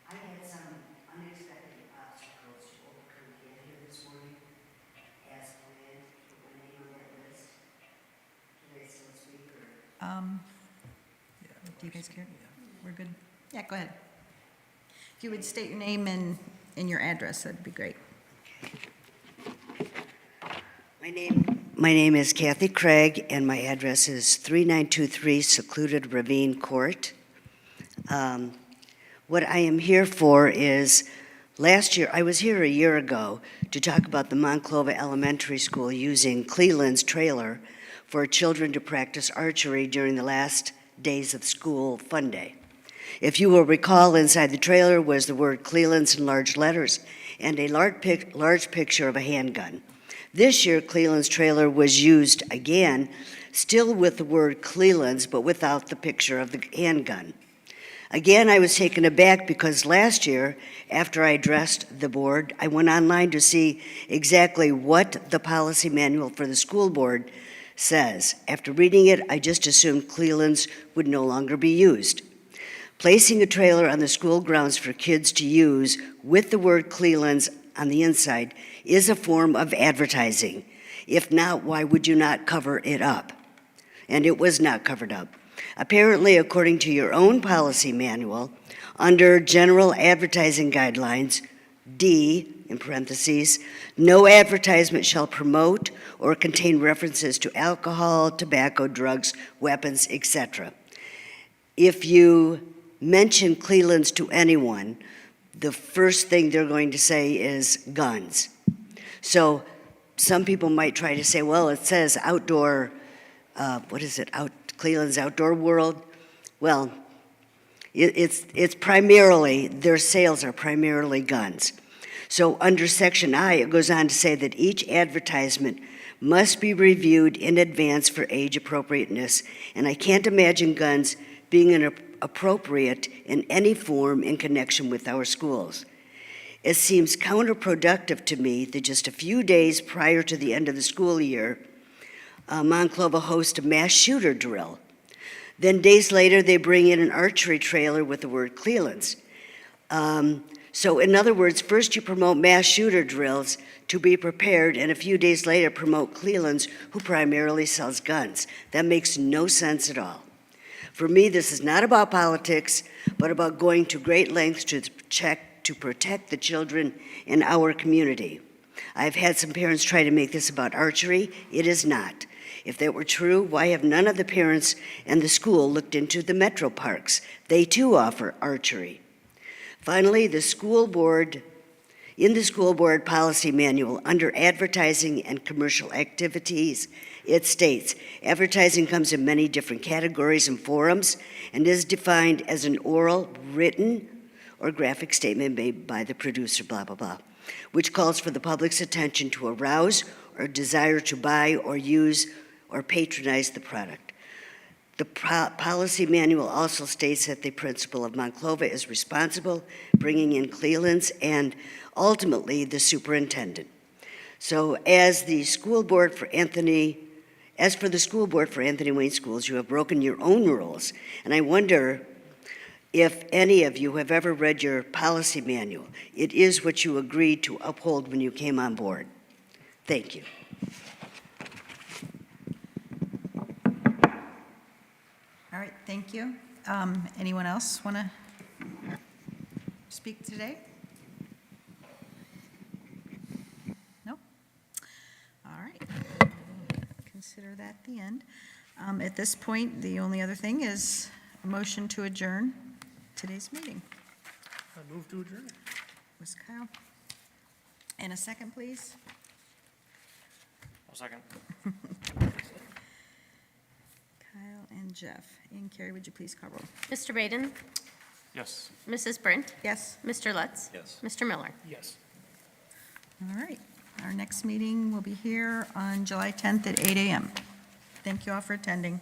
I had some unexpected obstacles to overcome to get here this morning as planned. Put my name on that list. Can I still speak, or? Do you guys care? We're good? Yeah, go ahead. If you would state your name and your address, that'd be great. My name is Kathy Craig, and my address is 3923 Secluded Ravine Court. What I am here for is, I was here a year ago to talk about the Monclova Elementary School using Cleland's trailer for children to practice archery during the last days of school fun day. If you will recall, inside the trailer was the word Cleland's in large letters and a large picture of a handgun. This year, Cleland's trailer was used again, still with the word Cleland's, but without the picture of the handgun. Again, I was taken aback because last year, after I addressed the board, I went online to see exactly what the policy manual for the school board says. After reading it, I just assumed Cleland's would no longer be used. Placing a trailer on the school grounds for kids to use with the word Cleveland's on the inside is a form of advertising. If not, why would you not cover it up? And it was not covered up. Apparently, according to your own policy manual, under general advertising guidelines, D, in parentheses, no advertisement shall promote or contain references to alcohol, tobacco, drugs, weapons, etc. If you mention Cleveland's to anyone, the first thing they're going to say is guns. So some people might try to say, well, it says outdoor, Cleveland's Outdoor World. Well, it's primarily, their sales are primarily guns. So under Section I, it goes on to say that each advertisement must be reviewed in advance for age appropriateness, and I can't imagine guns being appropriate in any form in connection with our schools. It seems counterproductive to me that just a few days prior to the end of the school year, Monclova hosts a mass shooter drill. Then days later, they bring in an archery trailer with the word Cleveland's. So in other words, first you promote mass shooter drills to be prepared, and a few days later promote Cleveland's, who primarily sells guns. That makes no sense at all. For me, this is not about politics, but about going to great lengths to protect the children in our community. I've had some parents try to make this about archery. It is not. If that were true, why have none of the parents and the school looked into the metro parks? They too offer archery. Finally, in the school board policy manual, under advertising and commercial activities, it states, advertising comes in many different categories and forms and is defined as an oral, written, or graphic statement made by the producer, blah, blah, blah, which calls for the public's attention to arouse or desire to buy or use or patronize the product. The policy manual also states that the principal of Monclova is responsible, bringing in Cleveland's, and ultimately the superintendent. So as for the school board for Anthony Wayne Schools, you have broken your own rules, and I wonder if any of you have ever read your policy manual. It is what you agreed to uphold when you came on board. Thank you. All right, thank you. Anyone else want to speak today? No? All right. Consider that the end. At this point, the only other thing is a motion to adjourn today's meeting. I move to adjourn. Ms. Kyle? And a second, please? I'll second. Kyle and Jeff. And Carrie, would you please call roll? Mr. Baden? Yes. Mrs. Brent? Yes? Mr. Lutz? Yes. Mr. Miller? Yes. All right. Our next meeting will be here on July 10th at 8 a.m. Thank you all for attending.